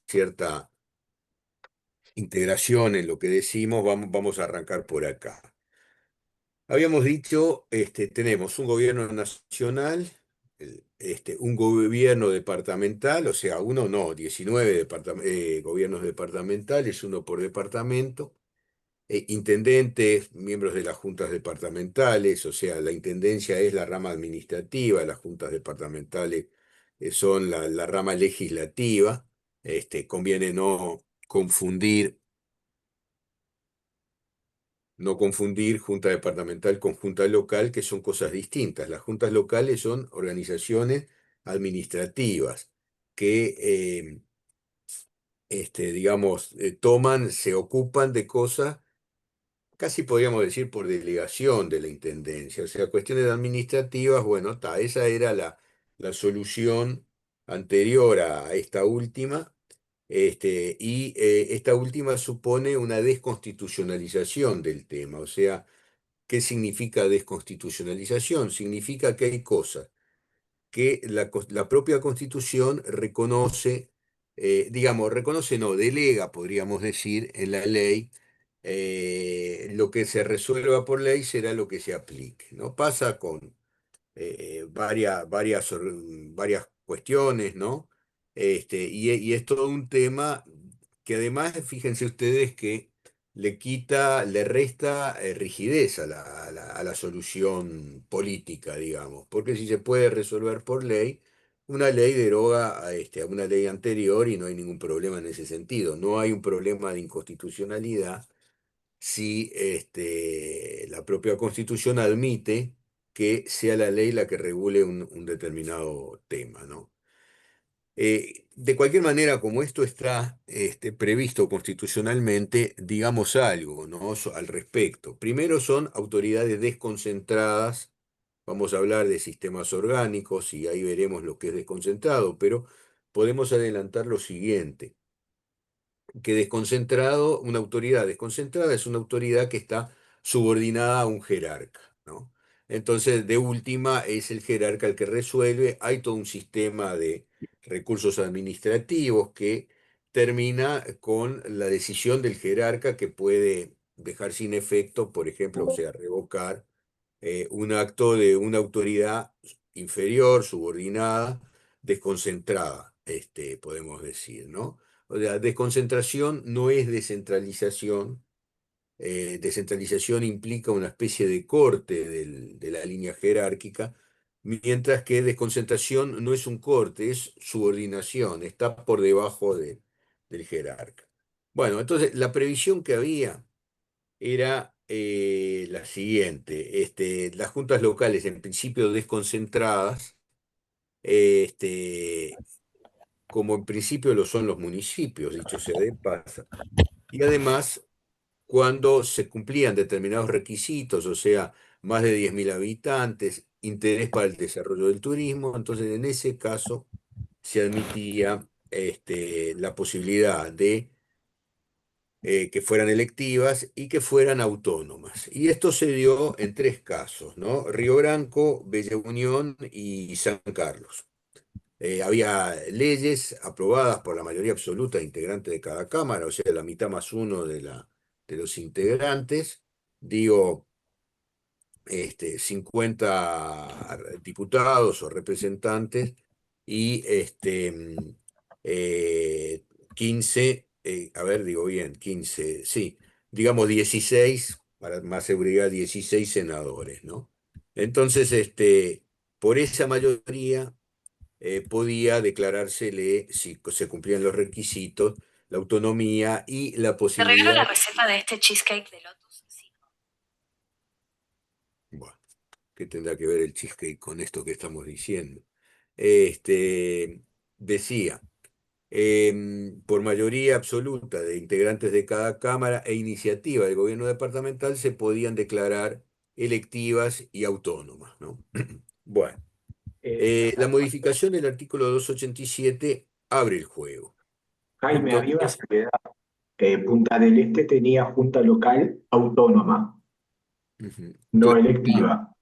cierta integración en lo que decimos, vamos a arrancar por acá. Habíamos dicho, tenemos un gobierno nacional, un gobierno departamental, o sea, uno no, 19 gobiernos departamentales, uno por departamento, intendentes, miembros de las juntas departamentales, o sea, la intendencia es la rama administrativa, las juntas departamentales son la rama legislativa. Conviene no confundir junta departamental con junta local, que son cosas distintas. Las juntas locales son organizaciones administrativas que, digamos, se ocupan de cosas, casi podríamos decir por delegación de la intendencia. O sea, cuestiones administrativas, bueno, esa era la solución anterior a esta última. Esta última supone una desconstitucionalización del tema, o sea, ¿qué significa desconstitucionalización? Significa que hay cosas que la propia Constitución reconoce, digamos, reconoce, no, delega, podríamos decir, en la ley. Lo que se resuelva por ley será lo que se aplique, ¿no? Pasa con varias cuestiones, ¿no? Y es todo un tema que además, fíjense ustedes que le resta rigidez a la solución política, digamos, porque si se puede resolver por ley, una ley deroga a una ley anterior y no hay ningún problema en ese sentido. No hay un problema de inconstitucionalidad si la propia Constitución admite que sea la ley la que regule un determinado tema, ¿no? De cualquier manera, como esto está previsto constitucionalmente, digamos algo, ¿no? Al respecto. Primero son autoridades desconcentradas, vamos a hablar de sistemas orgánicos y ahí veremos lo que es desconcentrado, pero podemos adelantar lo siguiente, que una autoridad desconcentrada es una autoridad que está subordinada a un jerarca, ¿no? Entonces, de última, es el jerarca el que resuelve. Hay todo un sistema de recursos administrativos que termina con la decisión del jerarca que puede dejar sin efecto, por ejemplo, o sea, revocar un acto de una autoridad inferior, subordinada, desconcentrada, podemos decir, ¿no? O sea, desconcentración no es descentralización. Descentralización implica una especie de corte de la línea jerárquica, mientras que desconcentración no es un corte, es subordinación, está por debajo del jerarca. Bueno, entonces la previsión que había era la siguiente. Las juntas locales, en principio desconcentradas, como en principio lo son los municipios, dicho sea de paso, y además cuando se cumplían determinados requisitos, o sea, más de 10.000 habitantes, interés para el desarrollo del turismo, entonces en ese caso se admitía la posibilidad de que fueran electivas y que fueran autónomas. Y esto se dio en tres casos, ¿no? Río Branco, Bella Unión y San Carlos. Había leyes aprobadas por la mayoría absoluta de integrantes de cada cámara, o sea, la mitad más uno de los integrantes, digo, 50 diputados o representantes y 15, a ver, digo bien, 15, sí, digamos 16, para más seguridad, 16 senadores, ¿no? Entonces, por esa mayoría podía declarársele, si se cumplían los requisitos, la autonomía y la Te regalo la posibilidad. receta de este cheesecake de Lotus. Sí. Bueno, ¿qué tendrá que ver el cheesecake con esto que estamos diciendo? Este, decía, por mayoría absoluta de integrantes de cada Cámara e iniciativa del gobierno departamental se podían declarar electivas y autónomas, ¿no? Bueno, la modificación del artículo 287 abre el juego. Jaime, había una Entonces, salvedad. Punta del Este tenía junta local autónoma, ujú, no claro. electiva.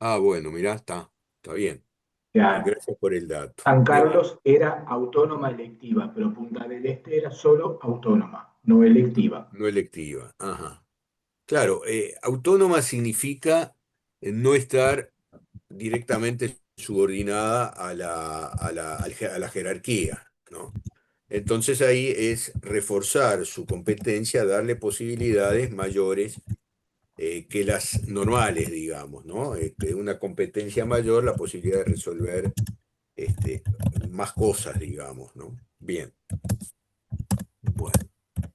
Bueno, mirá, está bien. sea, Gracias por el dato. San Bien, Carlos era autónoma electiva, pero Punta del Este era solo autónoma, no electiva. no electiva. Ajá. Claro, autónoma significa no estar directamente subordinada a la jerarquía, ¿no? Entonces ahí es reforzar su competencia, darle posibilidades mayores que las normales, digamos, ¿no? Una competencia mayor, la posibilidad de resolver este, más cosas, digamos, ¿no? Bien, bueno,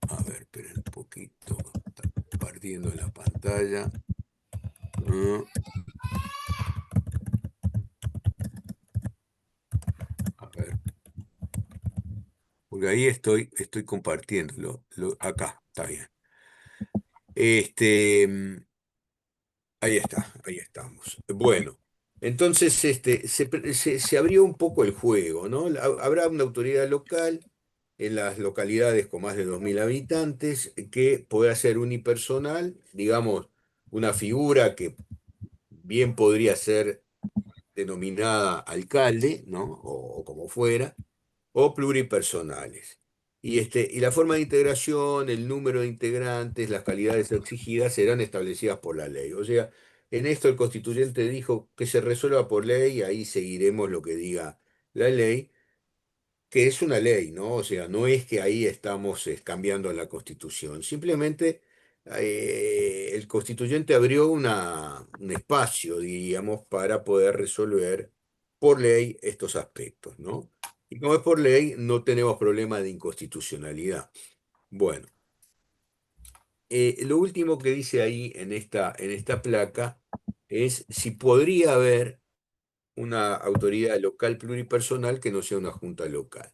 a ver, esperen un poquito, está partiendo la pantalla. Mm, a ver, porque ahí estoy compartiéndolo, acá, está bien. Este, ahí estamos. Bueno, entonces se abrió un poco el juego, ¿no? Habrá una autoridad local en las localidades con más de 2.000 habitantes que pueda ser unipersonal, digamos, una figura que bien podría ser denominada alcalde, ¿no? O como fuera, o pluripersonales. Y la forma de integración, el número de integrantes, las calidades exigidas serán establecidas por la ley. O sea, en esto el constituyente dijo que se resuelva por ley, ahí seguiremos lo que diga la ley, que es una ley, ¿no? O sea, no es que ahí estamos cambiando la Constitución, simplemente el constituyente abrió un espacio, diríamos, para poder resolver por ley estos aspectos, ¿no? Y como es por ley, no tenemos problema de inconstitucionalidad. Bueno, lo último que dice ahí en esta placa es si podría haber una autoridad local pluripersonal que no sea una junta local.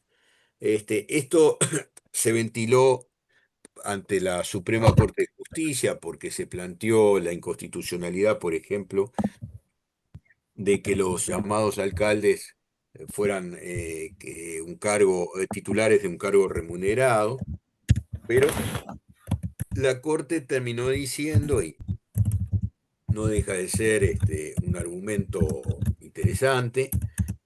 Esto se ventiló ante la Suprema Corte de Justicia porque se planteó la inconstitucionalidad, por ejemplo, de que los llamados alcaldes fueran un cargo, titulares de un cargo remunerado, pero la Corte terminó diciendo, y no deja de ser un argumento interesante.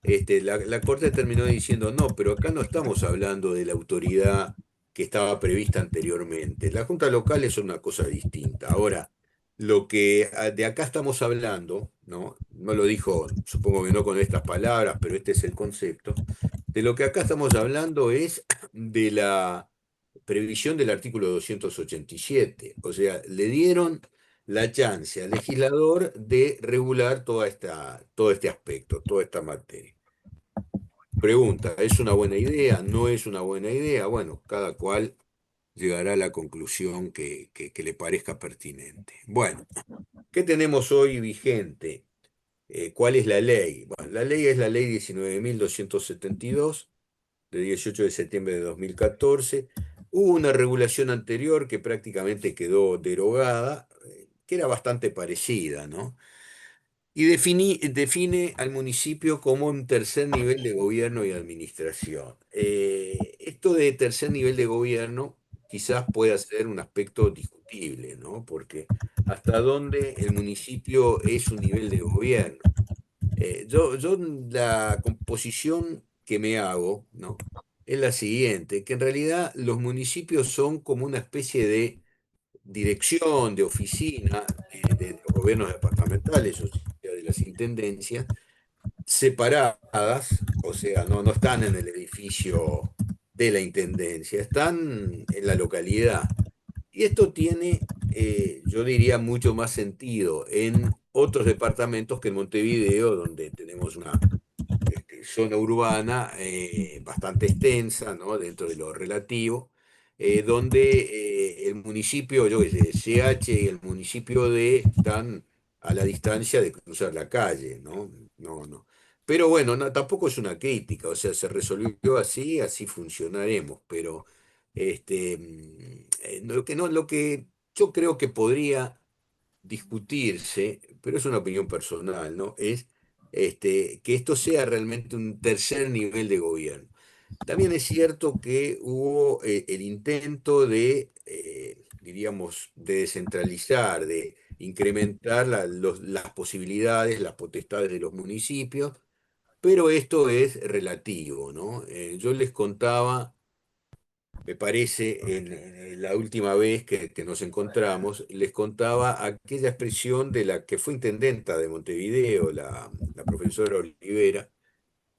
La Corte terminó diciendo, no, pero acá no estamos hablando de la autoridad que estaba prevista anteriormente. La Junta Local es una cosa distinta. Ahora, lo que de acá estamos hablando, ¿no? No lo dijo, supongo que no con estas palabras, pero este es el concepto. De lo que acá estamos hablando es de la previsión del artículo 287. O sea, le dieron la chance al legislador de regular todo este aspecto, toda esta materia. Pregunta, ¿es una buena idea? ¿No es una buena idea? Bueno, cada cual llegará a la conclusión que le parezca pertinente. Bueno, ¿qué tenemos hoy vigente? ¿Cuál es la ley? Bueno, la ley es la ley 19.272 de 18 de septiembre de 2014. Hubo una regulación anterior que prácticamente quedó derogada, que era bastante parecida, ¿no? Y define al municipio como un tercer nivel de gobierno y administración. Esto de tercer nivel de gobierno quizás pueda ser un aspecto discutible, ¿no? Porque hasta dónde el municipio es un nivel de gobierno. Yo la composición que me hago, ¿no? Es la siguiente, que en realidad los municipios son como una especie de dirección, de oficina de los gobiernos departamentales, o sea, de las intendencias, separadas, o sea, no están en el edificio de la intendencia, están en la localidad. Y esto tiene, yo diría, mucho más sentido en otros departamentos que en Montevideo, donde tenemos una zona urbana bastante extensa, ¿no? Dentro de lo relativo, donde el municipio, yo qué sé, CH y el municipio D están a la distancia de cruzar la calle, ¿no? No, no. Pero bueno, tampoco es una crítica, o sea, se resolvió así, así funcionaremos, pero lo que yo creo que podría discutirse, pero es una opinión personal, ¿no? Es que esto sea realmente un tercer nivel de gobierno. También es cierto que hubo el intento de, diríamos, de descentralizar, de incrementar las posibilidades, las potestades de los municipios, pero esto es relativo, ¿no? Yo les contaba, me parece, en la última vez que nos encontramos, les contaba aquella expresión de la que fue intendenta de Montevideo, la profesora Olivera,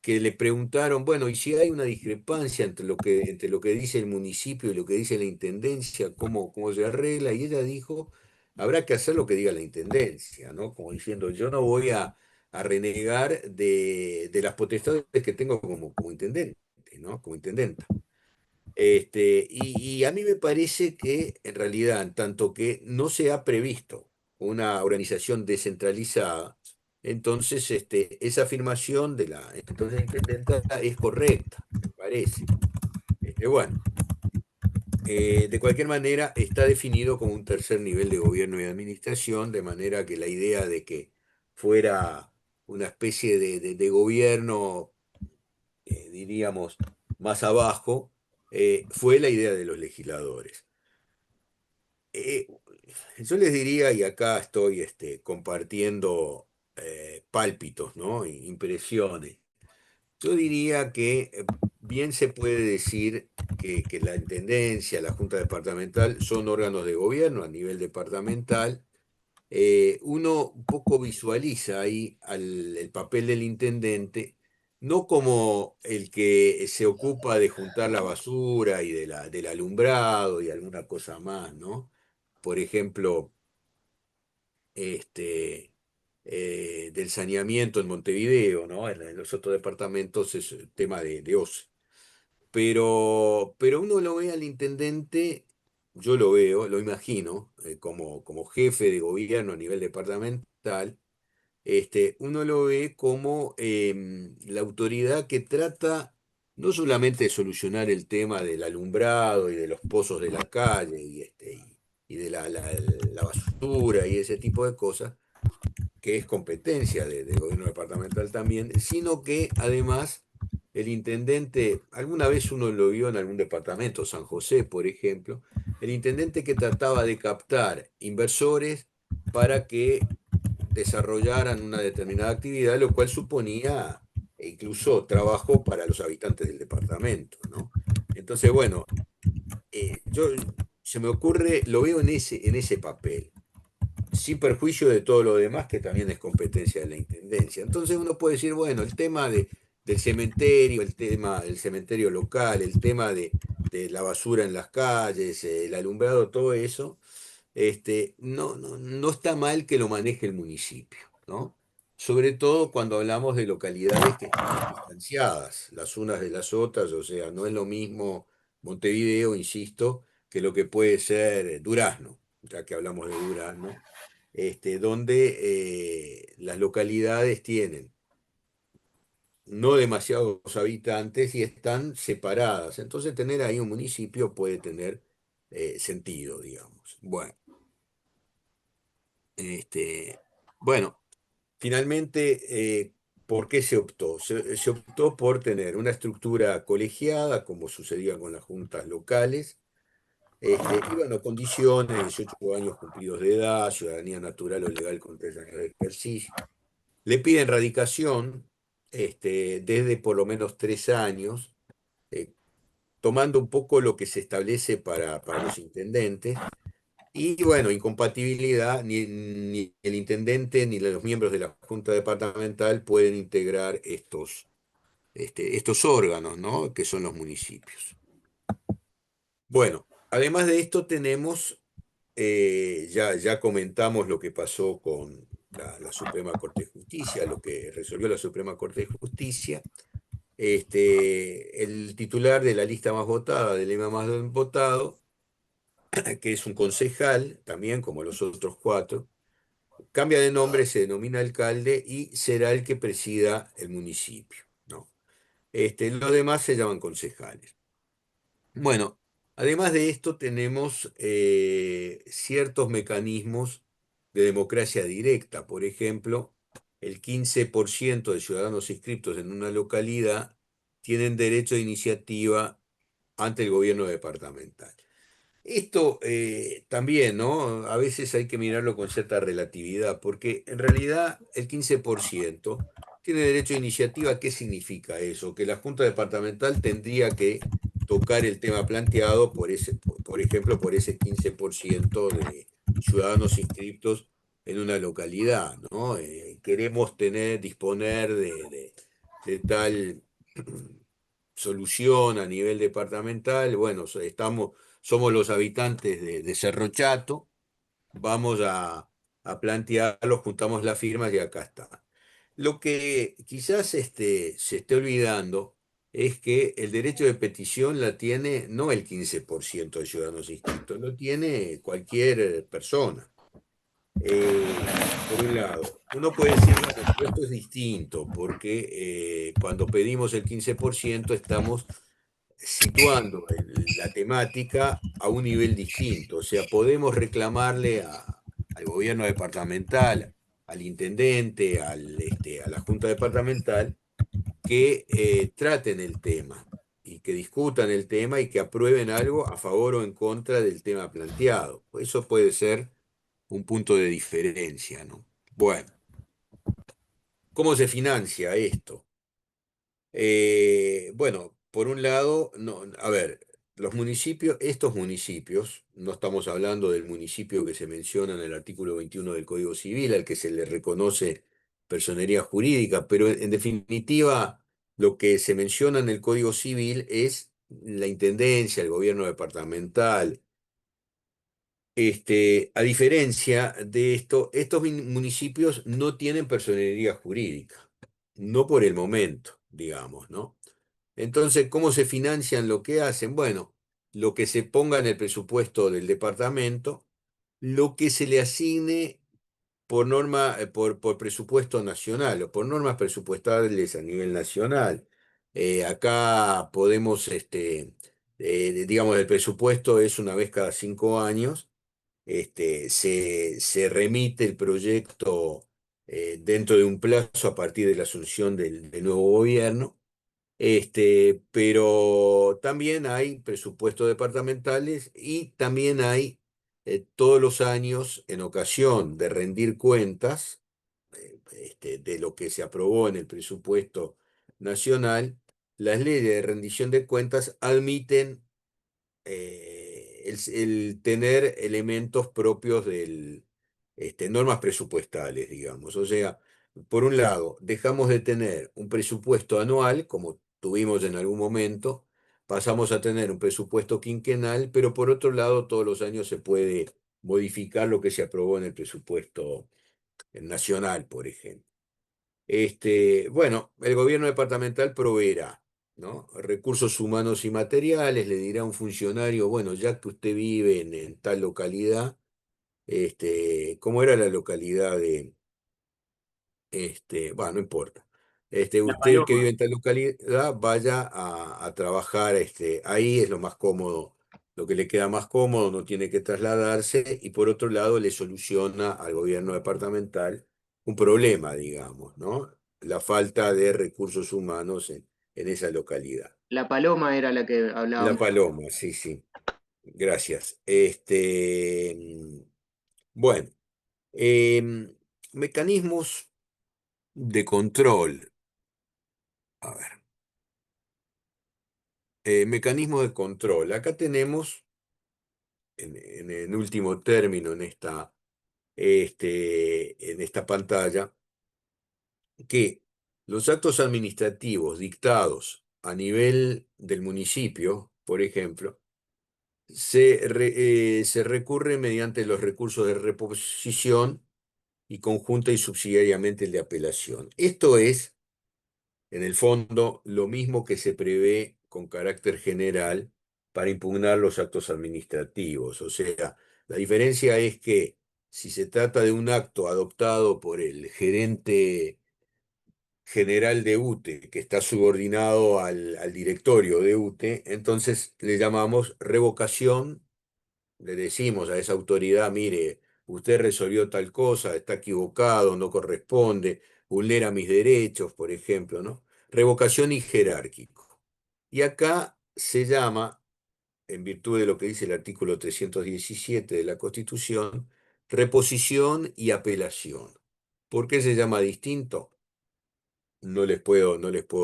que le preguntaron, bueno, y si hay una discrepancia entre lo que dice el municipio y lo que dice la intendencia, ¿cómo se arregla? Y ella dijo, habrá que hacer lo que diga la intendencia, ¿no? Como diciendo, yo no voy a renegar de las potestades que tengo como intendente, ¿no? Como intendenta. Y a mí me parece que en realidad, en tanto que no se ha previsto una organización descentralizada, entonces esa afirmación de la entonces intendenta es correcta, me parece. Bueno, de cualquier manera está definido como un tercer nivel de gobierno y administración, de manera que la idea de que fuera una especie de gobierno, diríamos, más abajo, fue la idea de los legisladores. Eh, yo les diría, y acá estoy compartiendo pálpitos, ¿no? Impresiones. Yo diría que bien se puede decir que la intendencia, la junta departamental son órganos de gobierno a nivel departamental. Uno un poco visualiza ahí el papel del intendente, no como el que se ocupa de juntar la basura y del alumbrado y alguna cosa más, ¿no? Por ejemplo, del saneamiento en Montevideo, ¿no? En los otros departamentos es tema de OCE. Pero uno lo ve al intendente, yo lo veo, lo imagino, como jefe de gobierno a nivel departamental, uno lo ve como la autoridad que trata no solamente de solucionar el tema del alumbrado y de los pozos de la calle y de la basura y ese tipo de cosas, que es competencia del gobierno departamental también, sino que además el intendente, alguna vez uno lo vio en algún departamento, San José, por ejemplo, el intendente que trataba de captar inversores para que desarrollaran una determinada actividad, lo cual suponía incluso trabajo para los habitantes del departamento, ¿no? Entonces, bueno, yo se me ocurre, lo veo en ese papel sin perjuicio de todo lo demás que también es competencia de la intendencia. Entonces uno puede decir, bueno, el tema del cementerio, el tema del cementerio local, el tema de la basura en las calles, el alumbrado, todo eso, no está mal que lo maneje el municipio, ¿no? Sobre todo cuando hablamos de localidades que están distanciadas las unas de las otras, o sea, no es lo mismo Montevideo, insisto, que lo que puede ser Durazno, ya que hablamos de Durazno, donde las localidades tienen no demasiados habitantes y están separadas. Entonces tener ahí un municipio puede tener sentido, digamos. Este, bueno, finalmente, ¿por qué se optó? Se optó por tener una estructura colegiada, como sucedía con las juntas locales, y bueno, condiciones, 18 años cumplidos de edad, ciudadanía natural o legal con 3 años de ejercicio. Le piden radicación desde por lo menos 3 años, eh, tomando un poco lo que se establece para los intendentes. Y bueno, incompatibilidad, ni el intendente ni los miembros de la Junta Departamental pueden integrar estos órganos, ¿no? Que son los municipios. Bueno, además de esto tenemos, ya comentamos lo que pasó con la Suprema Corte de Justicia, lo que resolvió la Suprema Corte de Justicia. El titular de la lista más votada, del lema más votado, que es un concejal, también como los otros cuatro, cambia de nombre, se denomina alcalde y será el que presida el municipio, ¿no? Los demás se llaman concejales. Bueno, además de esto tenemos ciertos mecanismos de democracia directa. Por ejemplo, el 15% de ciudadanos inscritos en una localidad tienen derecho de iniciativa ante el gobierno departamental. Esto también, ¿no? A veces hay que mirarlo con cierta relatividad, porque en realidad el 15% Tiene derecho de iniciativa. ¿Qué significa eso? Que la Junta Departamental tendría que tocar el tema planteado por ejemplo, por ese 15% de ciudadanos inscriptos en una localidad, ¿no? Queremos disponer de tal solución a nivel departamental. Bueno, somos los habitantes de Cerro Chato, vamos a plantearlo, juntamos las firmas y acá está. Lo que quizás se esté olvidando es que el derecho de petición la tiene no el 15% de ciudadanos inscritos, lo tiene cualquier persona. Por un lado, uno puede decir, bueno, pero esto es distinto, porque cuando pedimos el 15% estamos situando la temática a un nivel distinto. O sea, podemos reclamarle al gobierno departamental, al intendente, a la junta departamental, que traten el tema y que discutan el tema y que aprueben algo a favor o en contra del tema planteado. Eso puede ser un punto de diferencia, ¿no? Bueno, ¿cómo se financia esto? Bueno, por un lado, no, a ver, estos municipios, no estamos hablando del municipio que se menciona en el artículo 21 del Código Civil, al que se le reconoce personería jurídica, pero en definitiva, lo que se menciona en el Código Civil es la intendencia, el gobierno departamental. A diferencia de esto, estos municipios no tienen personería jurídica, no por el momento, digamos, ¿no? Entonces, ¿cómo se financian lo que hacen? Bueno, lo que se ponga en el presupuesto del departamento, lo que se le asigne por norma, por presupuesto nacional o por normas presupuestales a nivel nacional. Acá podemos, digamos, el presupuesto es una vez cada 5 años. Se remite el proyecto dentro de un plazo a partir de la asunción del nuevo gobierno. Pero también hay presupuestos departamentales y también hay todos los años, en ocasión de rendir cuentas de lo que se aprobó en el presupuesto nacional, las leyes de rendición de cuentas admiten el tener elementos propios normas presupuestales, digamos. O sea, por un lado, dejamos de tener un presupuesto anual, como tuvimos en algún momento, pasamos a tener un presupuesto quinquenal, pero por otro lado, todos los años se puede modificar lo que se aprobó en el presupuesto nacional, por ejemplo. Bueno, el gobierno departamental proveerá, ¿no? Recursos humanos y materiales, le dirá a un funcionario, bueno, ya que usted vive en tal localidad, ¿cómo era la localidad bueno, no importa. La Usted que vive Paloma. en tal localidad, vaya a trabajar, ahí es lo más cómodo, lo que le queda más cómodo, no tiene que trasladarse, y por otro lado le soluciona al gobierno departamental un problema, digamos, ¿no? La falta de recursos humanos en esa localidad. La Paloma era la que La hablábamos. Paloma, sí, sí, gracias. Bueno, em, mecanismos de control. A ver. Mecanismo de control. Acá tenemos, en el último término, en esta pantalla, que los actos administrativos dictados a nivel del municipio, por ejemplo, se recurre mediante los recursos de reposición y conjunta y subsidiariamente el de apelación. Esto es, en el fondo, lo mismo que se prevé con carácter general para impugnar los actos administrativos. O sea, la diferencia es que si se trata de un acto adoptado por el gerente general de UTE, que está subordinado al directorio de UTE, entonces le llamamos revocación, le decimos a esa autoridad, mire, usted resolvió tal cosa, está equivocado, no corresponde, vulnera mis derechos, por ejemplo, ¿no? Revocación y jerárquico. Y acá se llama, en virtud de lo que dice el artículo 317 de la Constitución, reposición y apelación. ¿Por qué se llama distinto? no les puedo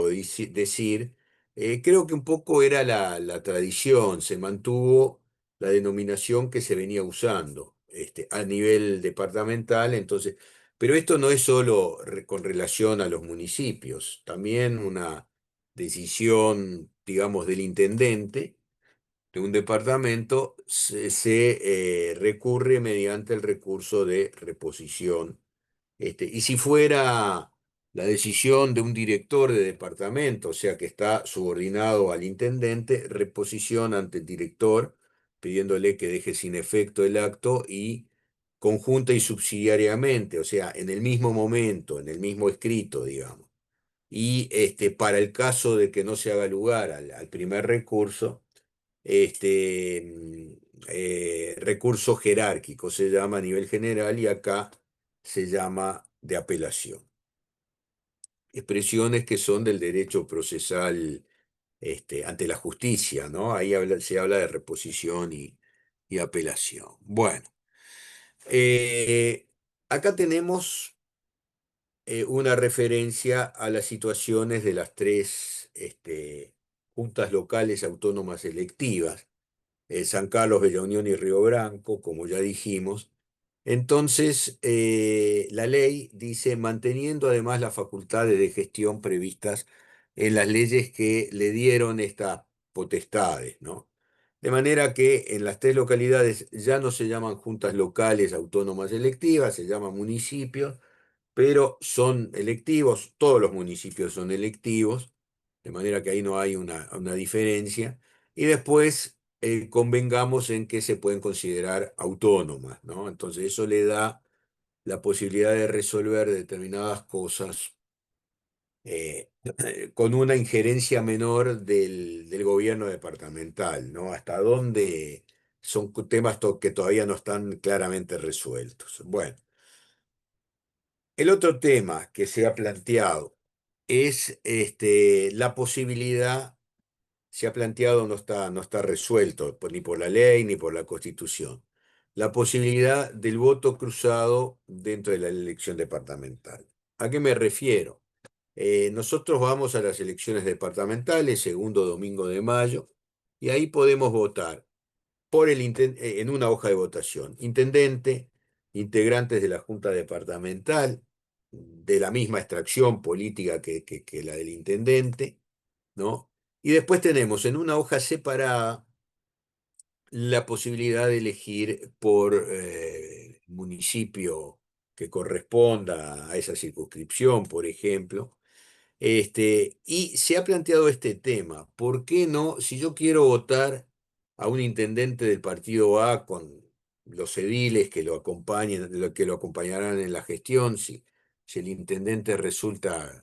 decir. Creo que un poco era la tradición, se mantuvo la denominación que se venía usando a nivel departamental, entonces, pero esto no es solo con relación a los municipios, también una decisión, digamos, del intendente de un departamento se recurre mediante el recurso de reposición. Y si fuera la decisión de un director de departamento, o sea que está subordinado al intendente, reposición ante el director, pidiéndole que deje sin efecto el acto y conjunta y subsidiariamente, o sea, en el mismo momento, en el mismo escrito, digamos. Y para el caso de que no se haga lugar al primer recurso, recurso jerárquico se llama a nivel general y acá se llama de apelación. Expresiones que son del derecho procesal ante la justicia, ¿no? Ahí se habla de reposición y apelación. Bueno, acá tenemos una referencia a las situaciones de las tres juntas locales autónomas electivas, San Carlos, Bella Unión y Río Branco, como ya dijimos. Entonces, la ley dice, manteniendo además las facultades de gestión previstas en las leyes que le dieron estas potestades, ¿no? De manera que en las tres localidades ya no se llaman juntas locales autónomas electivas, se llaman municipios, pero son electivos, todos los municipios son electivos, de manera que ahí no hay una diferencia. Y después convengamos en que se pueden considerar autónomas, ¿no? Entonces eso le da la posibilidad de resolver determinadas cosas con una injerencia menor del gobierno departamental, ¿no? Hasta dónde son temas que todavía no están claramente resueltos. Bueno. El otro tema que se ha planteado es la posibilidad, se ha planteado, no está resuelto ni por la ley ni por la Constitución, la posibilidad del voto cruzado dentro de la elección departamental. ¿A qué me refiero? Nosotros vamos a las elecciones departamentales, segundo domingo de mayo, y ahí podemos votar en una hoja de votación. Intendente, integrantes de la Junta Departamental, de la misma extracción política que la del intendente, ¿no? Y después tenemos en una hoja separada la posibilidad de elegir por municipio que corresponda a esa circunscripción, por ejemplo. Y se ha planteado este tema. ¿Por qué no, si yo quiero votar a un intendente del partido A con los ediles que lo acompañen, que lo acompañarán en la gestión, si el intendente resulta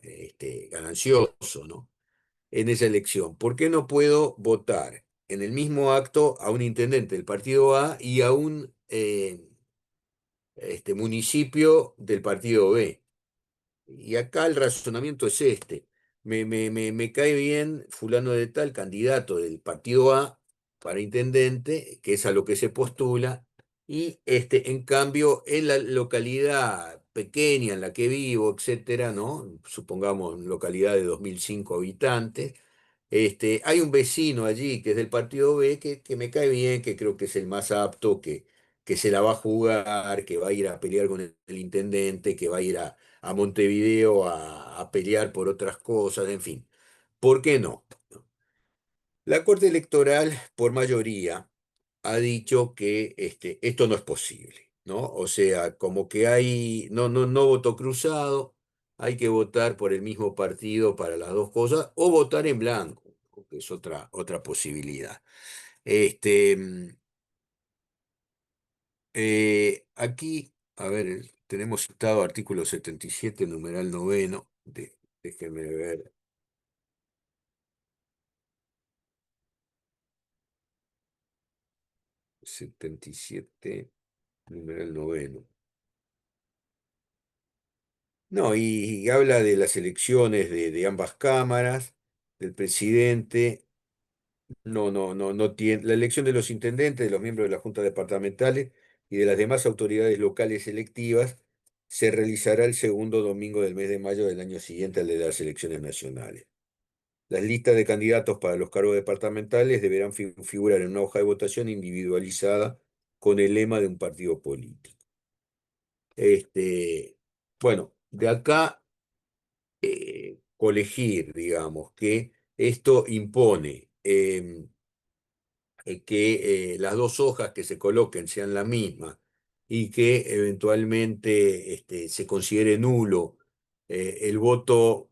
ganancioso, ¿no? En esa elección, ¿por qué no puedo votar en el mismo acto a un intendente del partido A y a un municipio del partido B? Y acá el razonamiento es este. Me cae bien fulano de tal, candidato del partido A para intendente, que es a lo que se postula, y en cambio en la localidad pequeña en la que vivo, etcétera, ¿no? Supongamos localidad de 2005 habitantes, hay un vecino allí que es del partido B que me cae bien, que creo que es el más apto, que se la va a jugar, que va a ir a pelear con el intendente, que va a ir a Montevideo a pelear por otras cosas, en fin. ¿Por qué no? La Corte Electoral, por mayoría, ha dicho que esto no es posible, ¿no? O sea, como que hay, no voto cruzado, hay que votar por el mismo partido para las dos cosas, o votar en blanco, que es otra posibilidad. Este, mm, Aquí, a ver, tenemos citado artículo 77, numeral noveno, déjenme ver. 77, numeral noveno. No, y habla de las elecciones de ambas cámaras, del presidente. No tiene. La elección de los intendentes, de los miembros de las juntas departamentales y de las demás autoridades locales electivas se realizará el segundo domingo del mes de mayo del año siguiente al de las elecciones nacionales. Las listas de candidatos para los cargos departamentales deberán figurar en una hoja de votación individualizada con el lema de un partido político. Este, bueno, de acá colegir, digamos, que esto impone que las dos hojas que se coloquen sean la misma y que eventualmente se considere nulo el voto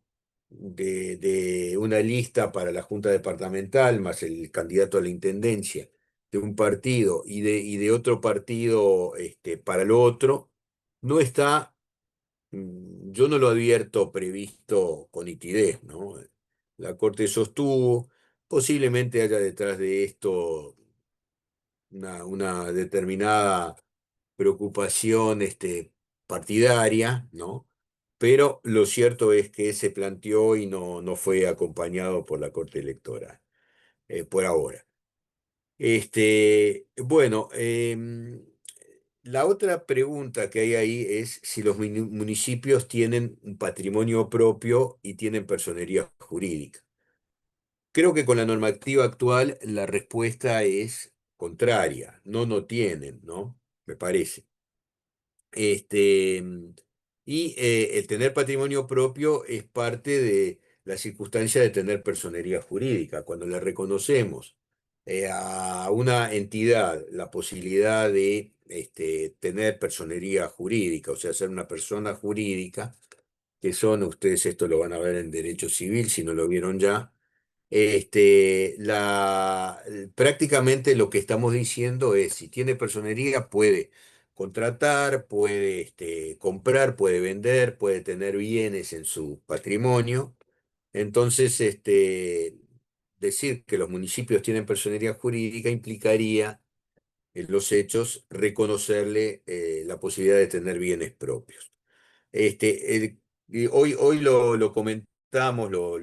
de una lista para la Junta Departamental más el candidato a la intendencia de un partido y de otro partido para el otro, no está, yo no lo advierto previsto con nitidez, ¿no? La Corte sostuvo, posiblemente haya detrás de esto una determinada preocupación partidaria, ¿no? Pero lo cierto es que se planteó y no fue acompañado por la Corte Electoral, por ahora. Bueno, la otra pregunta que hay ahí es si los municipios tienen un patrimonio propio y tienen personería jurídica. Creo que con la normativa actual la respuesta es contraria, no tienen, ¿no? Me parece. Este, el tener patrimonio propio es parte de la circunstancia de tener personería jurídica. Cuando le reconocemos a una entidad la posibilidad de tener personería jurídica, o sea, ser una persona jurídica, que son, ustedes esto lo van a ver en derecho civil, si no lo vieron ya, prácticamente lo que estamos diciendo es, si tiene personería, puede contratar, puede comprar, puede vender, puede tener bienes en su patrimonio. Entonces, decir que los municipios tienen personería jurídica implicaría, en los hechos, reconocerle la posibilidad de tener bienes propios. Y hoy lo comentamos, lo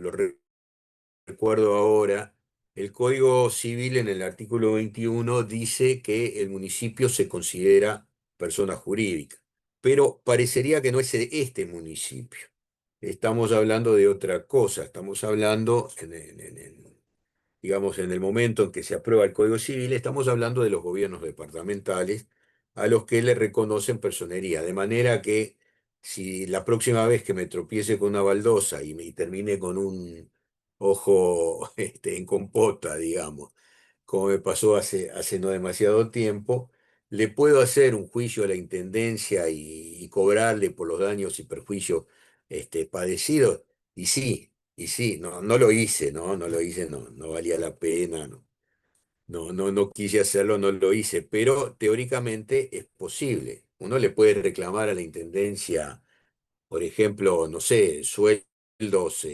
recuerdo ahora, el Código Civil en el artículo 21 dice que el municipio se considera persona jurídica, pero parecería que no es este municipio. Estamos hablando de otra cosa, estamos hablando, digamos, en el momento en que se aprueba el Código Civil, estamos hablando de los gobiernos departamentales a los que le reconocen personería, de manera que si la próxima vez que me tropiece con una baldosa y termine con un ojo en compota, digamos, como me pasó hace no demasiado tiempo, le puedo hacer un juicio a la intendencia y cobrarle por los daños y perjuicios padecidos. Y sí, no lo hice, no lo hice, no valía la pena, no quise hacerlo, no lo hice, pero teóricamente es posible. Uno le puede reclamar a la intendencia, por ejemplo, no sé, sueldos,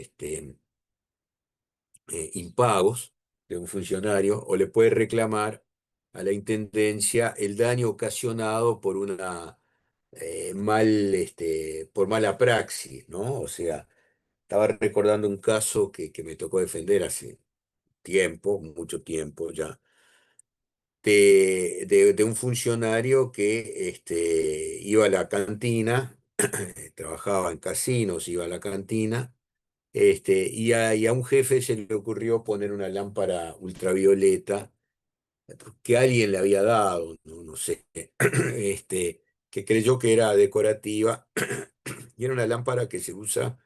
impagos de un funcionario, o le puede reclamar a la intendencia el daño ocasionado por una por mala praxis, ¿no? O sea, estaba recordando un caso que me tocó defender hace tiempo, mucho tiempo ya, de un funcionario que iba a la cantina, trabajaba en casinos, iba a la cantina y a un jefe se le ocurrió poner una lámpara ultravioleta que alguien le había dado, no sé, que creyó que era decorativa, y era una lámpara que se usa,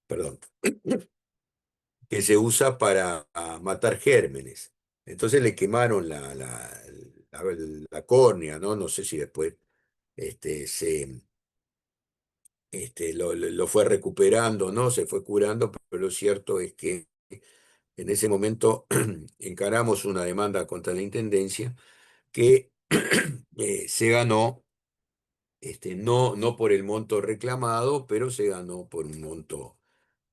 perdón, que se usa para matar gérmenes. Entonces le quemaron la, la córnea, ¿no? No sé si después se lo fue recuperando, ¿no? Se fue curando, pero lo cierto es que en ese momento encaramos una demanda contra la Intendencia que se ganó, no por el monto reclamado, pero se ganó por un monto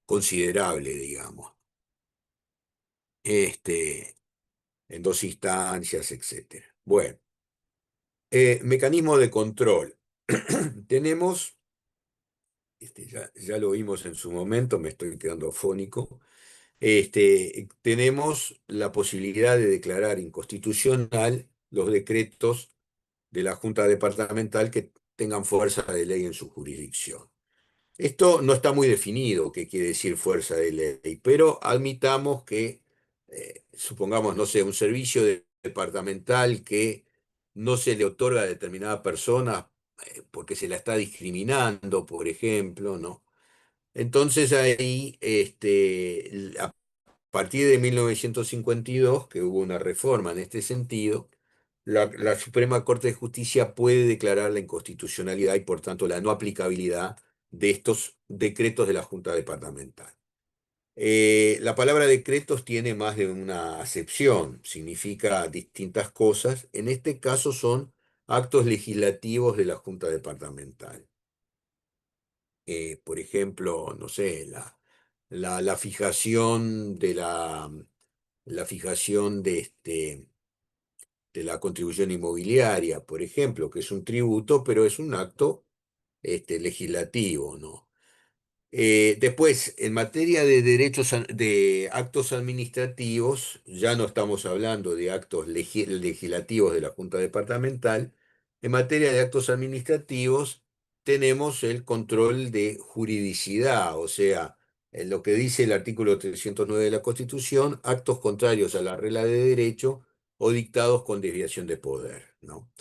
considerable, digamos, este, en dos instancias, etcétera. Bueno, mecanismo de control. Tenemos, ya lo vimos en su momento, me estoy quedando afónico. Tenemos la posibilidad de declarar inconstitucional los decretos de la Junta Departamental que tengan fuerza de ley en su jurisdicción. Esto no está muy definido qué quiere decir fuerza de ley, pero admitamos que, supongamos, no sé, un servicio departamental que no se le otorga a determinada persona porque se la está discriminando, por ejemplo, ¿no? Entonces ahí, a partir de 1952, que hubo una reforma en este sentido, la Suprema Corte de Justicia puede declarar la inconstitucionalidad y por tanto la no aplicabilidad de estos decretos de la Junta Departamental. La palabra decretos tiene más de una acepción, significa distintas cosas. En este caso son actos legislativos de la Junta Departamental. Por ejemplo, no sé, la fijación la fijación de la contribución inmobiliaria, por ejemplo, que es un tributo, pero es un acto legislativo, ¿no? Después, en materia de de actos administrativos, ya no estamos hablando de actos legislativos de la Junta Departamental. En materia de actos administrativos, tenemos el control de juridicidad, o sea, en lo que dice el artículo 309 de la Constitución, actos contrarios a la regla de derecho o dictados con desviación de poder, ¿no?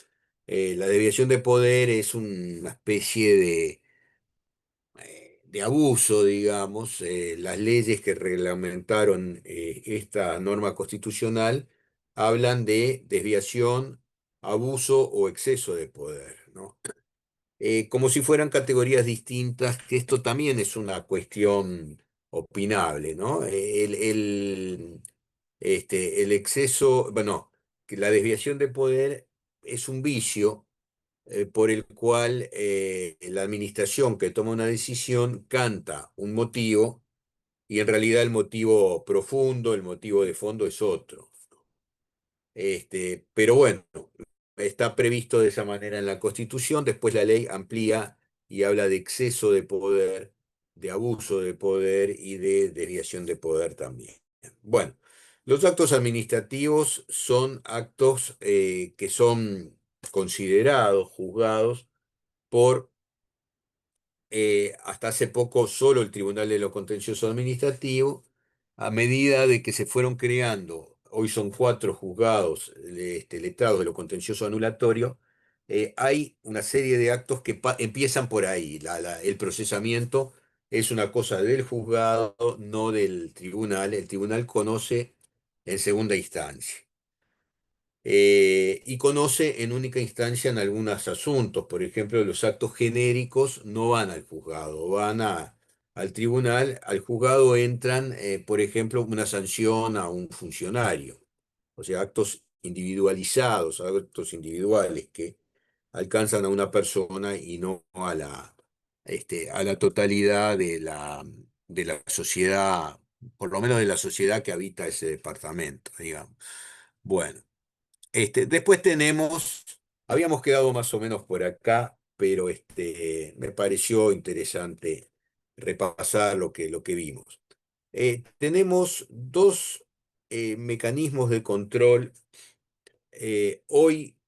La desviación de poder es una especie de abuso, digamos. Las leyes que reglamentaron esta norma constitucional hablan de desviación, abuso o exceso de poder, ¿no? Como si fueran categorías distintas, que esto también es una cuestión opinable, ¿no? El exceso, bueno, que la desviación de poder es un vicio por el cual la administración que toma una decisión canta un motivo y en realidad el motivo profundo, el motivo de fondo es otro. Pero bueno, está previsto de esa manera en la Constitución, después la ley amplía y habla de exceso de poder, de abuso de poder y de desviación de poder también. Bueno, los actos administrativos son actos que son considerados, juzgados por hasta hace poco solo el Tribunal de lo Contencioso Administrativo, a medida de que se fueron creando, hoy son cuatro juzgados letrados de lo contencioso anulatorio, hay una serie de actos que empiezan por ahí. El procesamiento es una cosa del juzgado, no del tribunal. El tribunal conoce en segunda instancia y conoce en única instancia en algunos asuntos. Por ejemplo, los actos genéricos no van al juzgado, al tribunal. Al juzgado entran, por ejemplo, una sanción a un funcionario, o sea, actos individualizados, actos individuales que alcanzan a una persona y no a la totalidad de la sociedad, por lo menos de la sociedad que habita ese departamento, digamos. Bueno. Después habíamos quedado más o menos por acá, pero me pareció interesante repasar lo que vimos. Tenemos dos mecanismos de control. Hoy,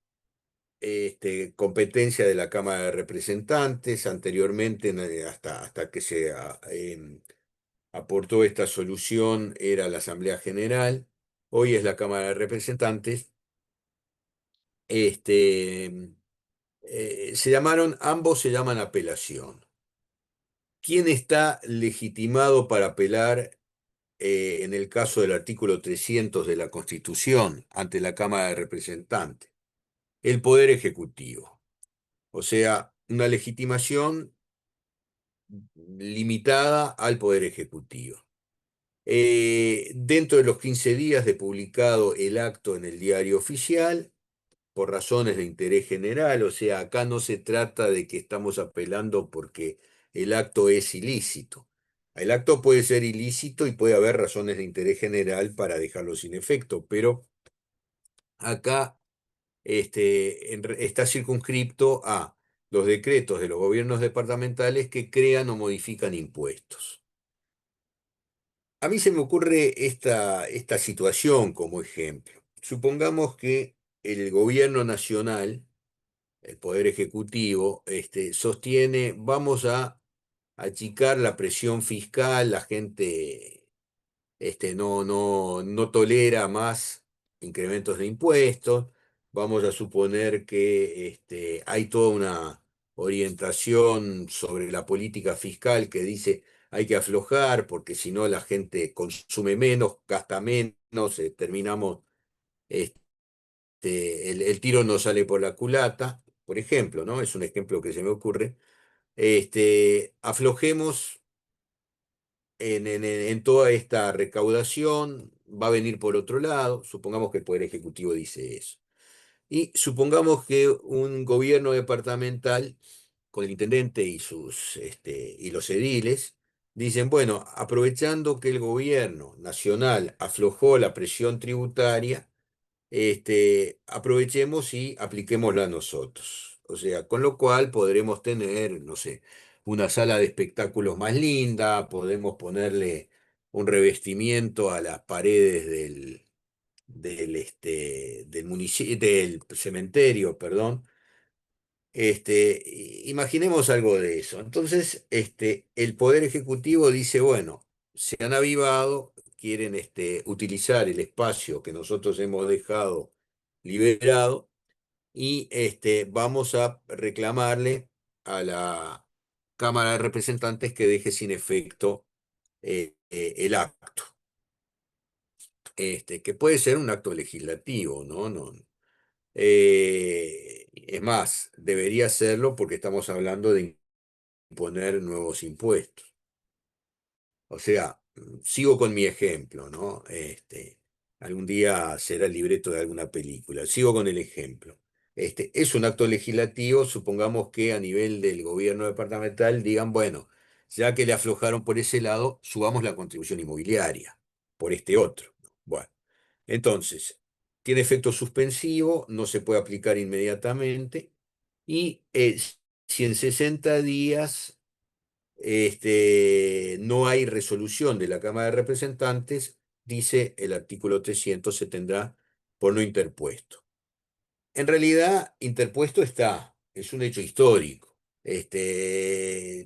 competencia de la Cámara de Representantes, anteriormente, hasta que se aportó esta solución, era la Asamblea General. Hoy es la Cámara de Representantes. Este, ambos se llaman apelación. ¿Quién está legitimado para apelar en el caso del artículo 300 de la Constitución ante la Cámara de Representantes? El Poder Ejecutivo. O sea, una legitimación limitada al Poder Ejecutivo. Dentro de los 15 días de publicado el acto en el diario oficial, por razones de interés general, o sea, acá no se trata de que estamos apelando porque el acto es ilícito. El acto puede ser ilícito y puede haber razones de interés general para dejarlo sin efecto, pero acá está circunscripto a los decretos de los gobiernos departamentales que crean o modifican impuestos. A mí se me ocurre esta situación como ejemplo. Supongamos que el gobierno nacional el Poder Ejecutivo, sostiene, vamos a achicar la presión fiscal, la gente no tolera más incrementos de impuestos. Vamos a suponer que hay toda una orientación sobre la política fiscal que dice hay que aflojar porque si no la gente consume menos, gasta menos, terminamos, este, el tiro no sale por la culata, por ejemplo, ¿no? Es un ejemplo que se me ocurre. Aflojemos en toda esta recaudación, va a venir por otro lado, supongamos que el Poder Ejecutivo dice eso. Y supongamos que un gobierno departamental, con el intendente y los ediles, dicen, bueno, aprovechando que el gobierno nacional aflojó la presión tributaria, aprovechemos y apliquémosla nosotros. O sea, con lo cual podremos tener, no sé, una sala de espectáculos más linda, podemos ponerle un revestimiento a las paredes del municipio, del cementerio, perdón. Imaginemos algo de eso. Entonces, el Poder Ejecutivo dice, bueno, se han avivado, quieren utilizar el espacio que nosotros hemos dejado liberado y vamos a reclamarle a la Cámara de Representantes que deje sin efecto el acto, que puede ser un acto legislativo, ¿no? Es más, debería serlo porque estamos hablando de imponer nuevos impuestos. O sea, sigo con mi ejemplo, ¿no? Algún día será el libreto de alguna película. Sigo con el ejemplo. Es un acto legislativo, supongamos que a nivel del gobierno departamental digan, bueno, ya que le aflojaron por ese lado, subamos la contribución inmobiliaria por este otro. Bueno, entonces, tiene efecto suspensivo, no se puede aplicar inmediatamente y si en 60 días no hay resolución de la Cámara de Representantes, dice el artículo 300, se tendrá por no interpuesto. En realidad, interpuesto está, es un hecho histórico.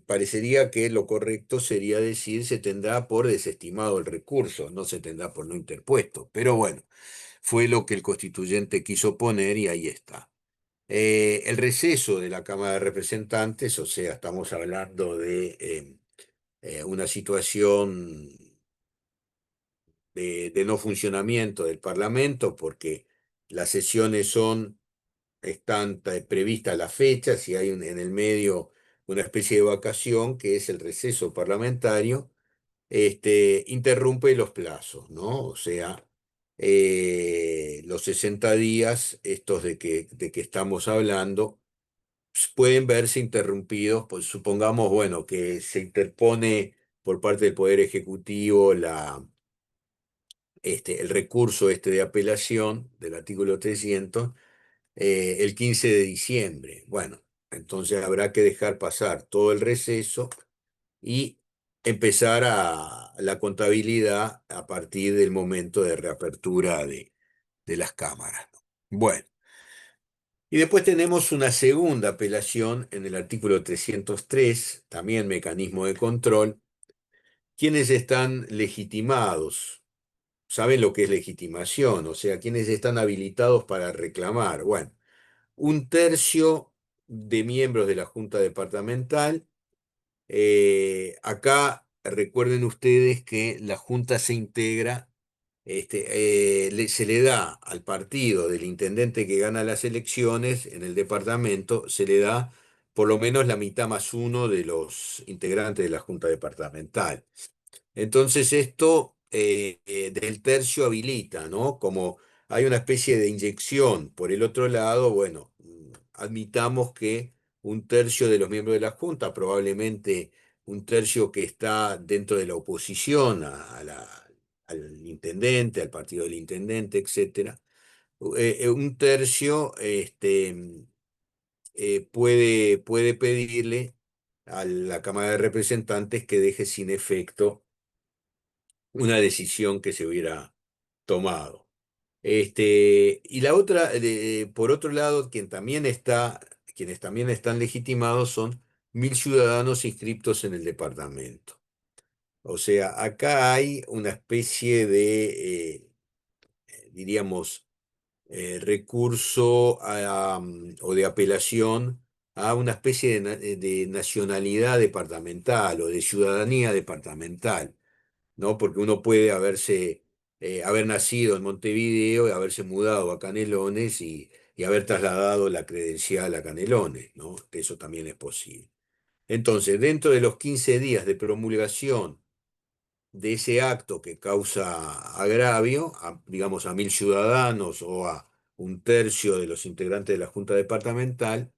Parecería que lo correcto sería decir se tendrá por desestimado el recurso, no se tendrá por no interpuesto. Pero bueno, fue lo que el constituyente quiso poner y ahí está. El receso de la Cámara de Representantes, o sea, estamos hablando de una situación de no funcionamiento del Parlamento, porque las sesiones están previstas las fechas y hay en el medio una especie de vacación que es el receso parlamentario, interrumpe los plazos, ¿no? O sea, los 60 días, estos de que estamos hablando, pueden verse interrumpidos, pues supongamos, bueno, que se interpone por parte del Poder Ejecutivo el recurso de apelación del artículo 300 el 15 de diciembre. Bueno, entonces habrá que dejar pasar todo el receso y empezar a la contabilidad a partir del momento de reapertura de las cámaras, ¿no? Bueno. Y después tenemos una segunda apelación en el artículo 303, también mecanismo de control. ¿Quiénes están legitimados? ¿Saben lo que es legitimación? O sea, ¿quiénes están habilitados para reclamar? Bueno, un tercio de miembros de la Junta Departamental. Acá recuerden ustedes que la Junta se integra, se le da al partido del intendente que gana las elecciones en el departamento, se le da por lo menos la mitad más uno de los integrantes de la Junta Departamental. Entonces esto del tercio habilita, ¿no? Como hay una especie de inyección por el otro lado, bueno, admitamos que un tercio de los miembros de la Junta, probablemente un tercio que está dentro de la oposición al intendente, al partido del intendente, etcétera, un tercio puede pedirle a la Cámara de Representantes que deje sin efecto una decisión que se hubiera tomado. Y la otra, por otro lado, quienes también están legitimados son 1.000 ciudadanos inscriptos en el departamento. O sea, acá hay una especie de, diríamos, recurso o de apelación a una especie de nacionalidad departamental o de ciudadanía departamental, ¿no? Porque uno puede haber nacido en Montevideo y haberse mudado a Canelones y haber trasladado la credencial a Canelones, ¿no? Eso también es posible. Entonces, dentro de los 15 días de promulgación de ese acto que causa agravio, digamos, a 1.000 ciudadanos o a un tercio de los integrantes de la Junta Departamental,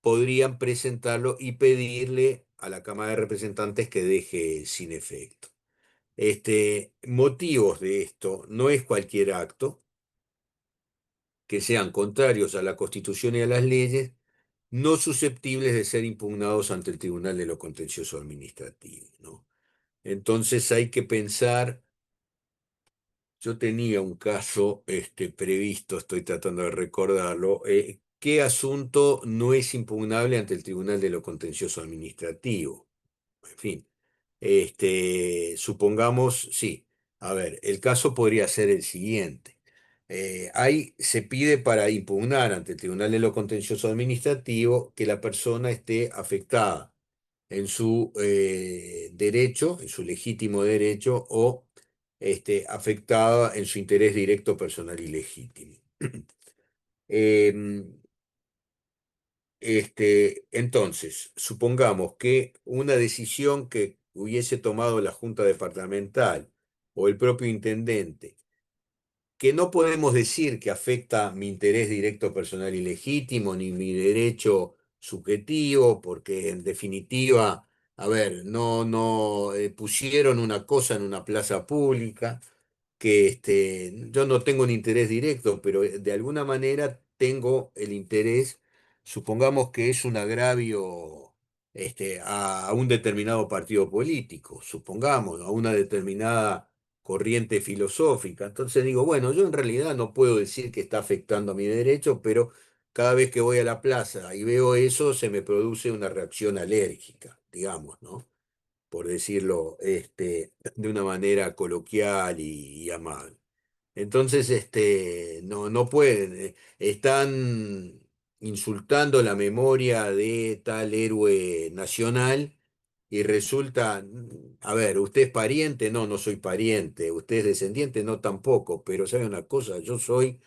podrían presentarlo y pedirle a la Cámara de Representantes que deje sin efecto. Motivos de esto: no es cualquier acto, que sean contrarios a la Constitución y a las leyes, no susceptibles de ser impugnados ante el Tribunal de lo Contencioso Administrativo, ¿no? Entonces hay que pensar. Yo tenía un caso previsto, estoy tratando de recordarlo. ¿Qué asunto no es impugnable ante el Tribunal de lo Contencioso Administrativo? En fin, supongamos, sí. A ver, el caso podría ser el siguiente. Se pide para impugnar ante el Tribunal de lo Contencioso Administrativo que la persona esté afectada en su derecho, en su legítimo derecho, o afectada en su interés directo, personal y legítimo. Em, entonces, supongamos que una decisión que hubiese tomado la Junta Departamental o el propio intendente, que no podemos decir que afecta mi interés directo, personal y legítimo, ni mi derecho subjetivo, porque en definitiva, a ver, no pusieron una cosa en una plaza pública, que yo no tengo un interés directo, pero de alguna manera tengo el interés. Supongamos que es un agravio a un determinado partido político, supongamos, a una determinada corriente filosófica. Entonces digo, bueno, yo en realidad no puedo decir que está afectando a mi derecho, pero cada vez que voy a la plaza y veo eso, se me produce una reacción alérgica, digamos, ¿no? Por decirlo de una manera coloquial y amable. Entonces, no pueden, están insultando la memoria de tal héroe nacional y resulta, a ver, ¿usted es pariente? No, no soy pariente. ¿Usted es descendiente? No, tampoco. Pero ¿sabe una cosa? Yo soy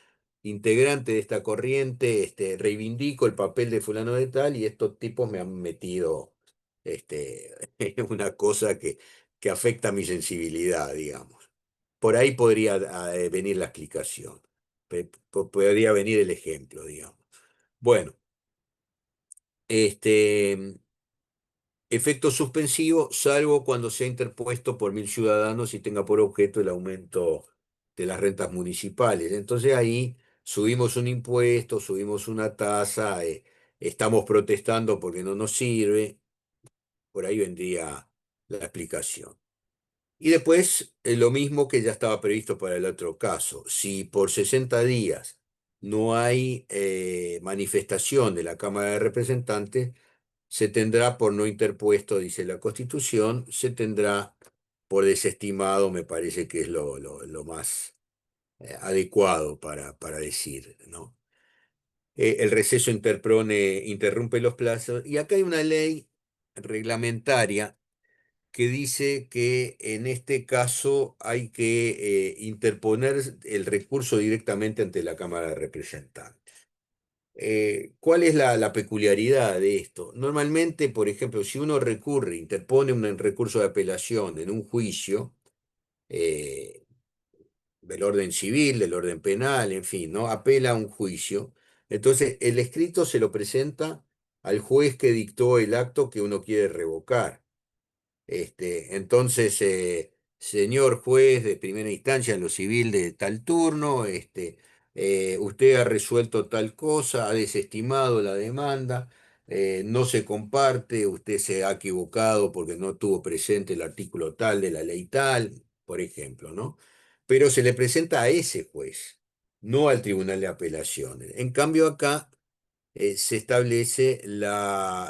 integrante de esta corriente, reivindico el papel de fulano de tal y estos tipos me han metido una cosa que afecta mi sensibilidad, digamos. Por ahí podría venir la explicación. Podría venir el ejemplo, digamos. Bueno, efecto suspensivo, salvo cuando sea interpuesto por 1.000 ciudadanos y tenga por objeto el aumento de las rentas municipales. Entonces ahí subimos un impuesto, subimos una tasa, estamos protestando porque no nos sirve. Por ahí vendría la explicación. Y después, lo mismo que ya estaba previsto para el otro caso. Si por 60 días no hay manifestación de la Cámara de Representantes, se tendrá por no interpuesto, dice la Constitución, se tendrá por desestimado, me parece que es lo más adecuado para decir, ¿no? El receso interrumpe los plazos, y acá hay una ley reglamentaria que dice que en este caso hay que interponer el recurso directamente ante la Cámara de Representantes. ¿Cuál es la peculiaridad de esto? Normalmente, por ejemplo, si uno interpone un recurso de apelación en un juicio eh, del orden civil, del orden penal, en fin, ¿no? Apela a un juicio. Entonces, el escrito se lo presenta al juez que dictó el acto que uno quiere revocar. Entonces, señor juez de primera instancia en lo civil de tal turno, usted ha resuelto tal cosa, ha desestimado la demanda, no se comparte, usted se ha equivocado porque no tuvo presente el artículo tal de la ley tal, por ejemplo, ¿no? Pero se le presenta a ese juez. no al Tribunal de Apelaciones. En cambio acá se establece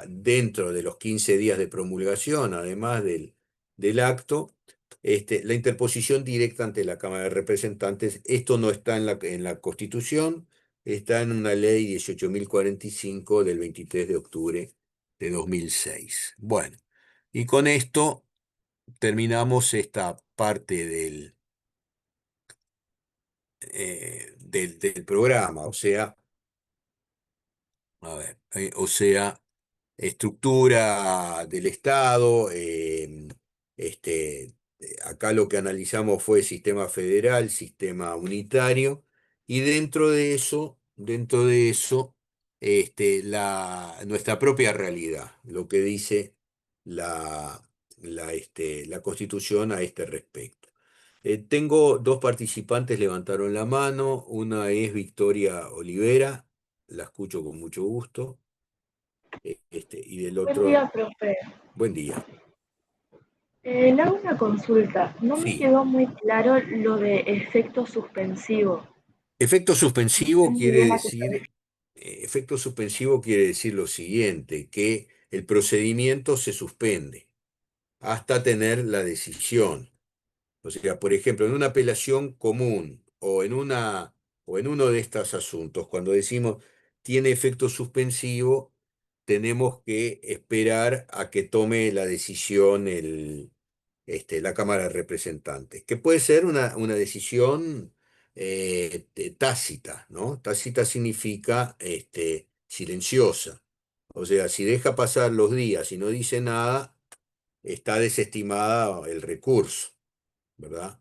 dentro de los 15 días de promulgación, además del acto, la interposición directa ante la Cámara de Representantes. Esto no está en la Constitución, está en una ley 18.045 del 23 de octubre de 2006. Bueno, y con esto terminamos esta parte del programa, o sea, a ver, o sea, estructura del Estado. Acá lo que analizamos fue sistema federal, sistema unitario, y dentro de eso, nuestra propia realidad, lo que dice la, la Constitución a este respecto. Tengo dos participantes levantaron la mano, una es Victoria Olivera, la escucho con mucho gusto. Y del Buen otro, día, profe. buen día. Le hago una consulta. No me Sí, quedó muy claro lo de efecto suspensivo. efecto No suspensivo entendí quiere bien a qué se decir, efecto suspensivo quiere decir lo siguiente, que el procedimiento se suspende hasta tener la decisión. O sea, por ejemplo, en una apelación común o en uno de estos asuntos, cuando decimos tiene efecto suspensivo, tenemos que esperar a que tome la decisión la Cámara de Representantes, que puede ser una decisión tácita, ¿no? Tácita significa silenciosa. O sea, si deja pasar los días y no dice nada, está desestimada el recurso, ¿verdad?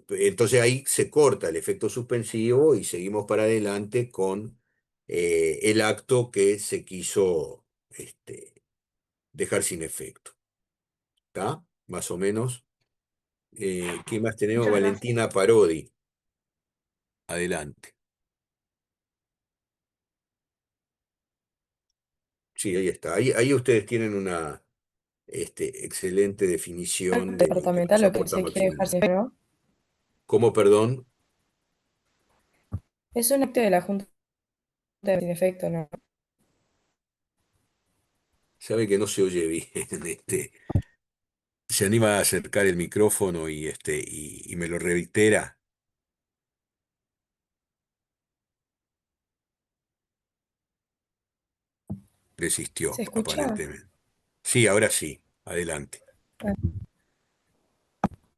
Entonces ahí se corta el efecto suspensivo y seguimos para adelante con el acto que se quiso dejar sin efecto. ¿Está? Más o menos. ¿Qué más tenemos? Muchas gracias. Valentina Parodi. Adelante. Sí, ahí está. Ahí ustedes tienen una excelente definición de lo que Departamental nos lo que aporta se quiere dejar Maximiliano. sin efecto, ¿no? ¿Cómo, perdón? Es un acto de la Junta de sin efecto, ¿no? Sabe que no se oye bien. Se anima a acercar el micrófono y me lo reitera. ¿Se Desistió, escucha? aparentemente. Sí, ahora sí. Adelante. Ah,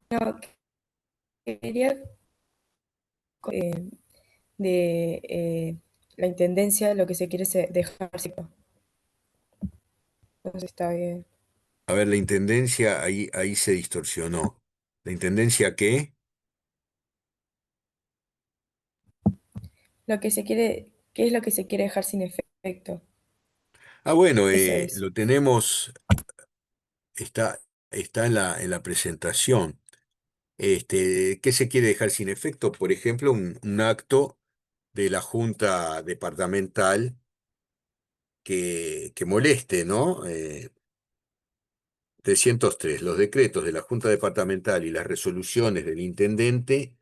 no, quería eh, de la intendencia lo que se quiere dejar sin efecto. Entonces está bien. A ver, la intendencia ahí se distorsionó. ¿La intendencia qué? Lo que se quiere, ¿qué es lo que se quiere dejar sin efecto? Ah, bueno, Eso es. lo tenemos, está en la presentación. ¿Qué se quiere dejar sin efecto? Por ejemplo, un acto de la Junta Departamental que moleste, ¿no? 303. Los decretos de la Junta Departamental y las resoluciones del intendente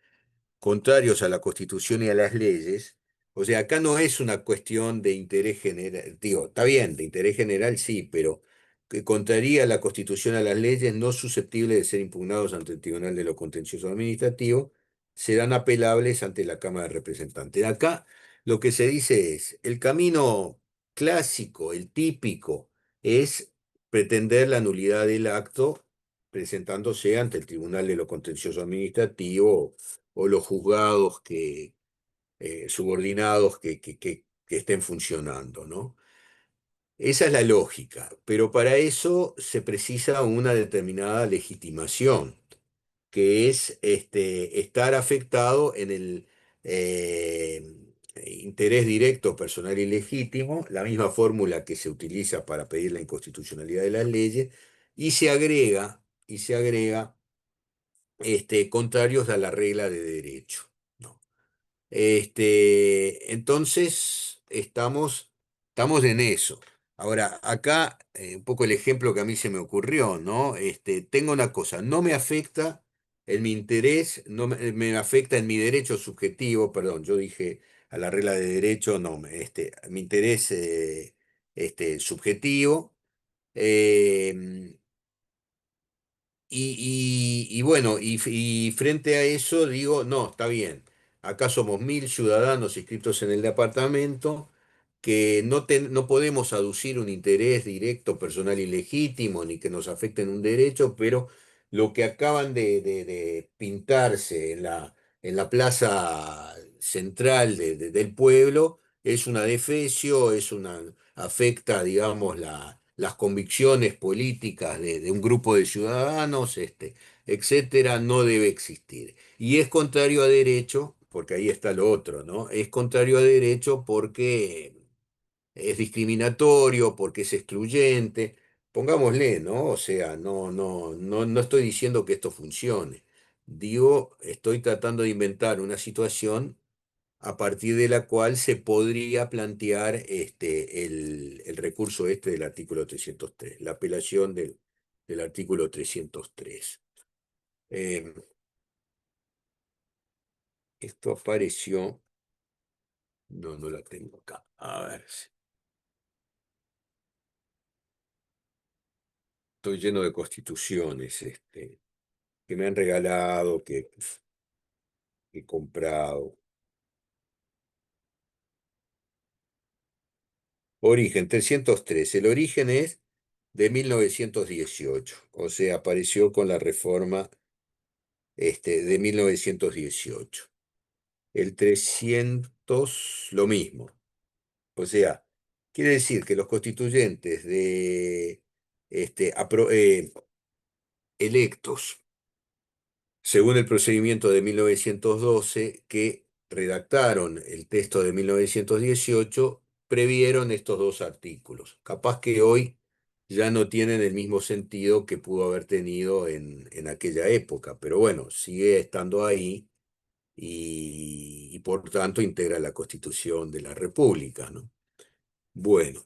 contrarios a la Constitución y a las leyes. O sea, acá no es una cuestión de interés general, digo, está bien, de interés general sí, pero que contraría a la Constitución, a las leyes no susceptibles de ser impugnados ante el Tribunal de lo Contencioso Administrativo, serán apelables ante la Cámara de Representantes. Acá lo que se dice es, el camino clásico, el típico, es pretender la nulidad del acto presentándose ante el Tribunal de lo Contencioso Administrativo o los juzgados subordinados que estén funcionando, ¿no? Esa es la lógica, pero para eso se precisa una determinada legitimación, que es estar afectado en el interés directo, personal y legítimo, la misma fórmula que se utiliza para pedir la inconstitucionalidad de las leyes, y se agrega contrarios a la regla de derecho, ¿no? Entonces, estamos en eso. Ahora, acá, un poco el ejemplo que a mí se me ocurrió, ¿no? Tengo una cosa, no me afecta en mi interés, no me afecta en mi derecho subjetivo, perdón, yo dije a la regla de derecho, no, mi interés subjetivo. eh, y bueno, y frente a eso digo, no, está bien. Acá somos 1.000 ciudadanos inscritos en el departamento que no podemos aducir un interés directo, personal y legítimo, ni que nos afecten un derecho, pero lo que acaban de pintarse en la plaza central del pueblo es una defecio, afecta, digamos, las convicciones políticas de un grupo de ciudadanos, etcétera, no debe existir. Y es contrario a derecho, porque ahí está lo otro, ¿no? Es contrario a derecho porque es discriminatorio, porque es excluyente. Pongámosle, ¿no? O sea, no estoy diciendo que esto funcione. Digo, estoy tratando de inventar una situación a partir de la cual se podría plantear el recurso del artículo 303, la apelación del artículo 303. Eh, Esto apareció, no la tengo acá, a ver, estoy lleno de constituciones que me han regalado, que he comprado. Origen 303, el origen es de 1918, o sea, apareció con la reforma de 1918. El 300 lo mismo. O sea, quiere decir que los constituyentes electos, según el procedimiento de 1912, que redactaron el texto de 1918, previeron estos dos artículos. Capaz que hoy ya no tienen el mismo sentido que pudo haber tenido en aquella época, pero bueno, sigue estando ahí y por tanto integra la Constitución de la República, ¿no? Bueno,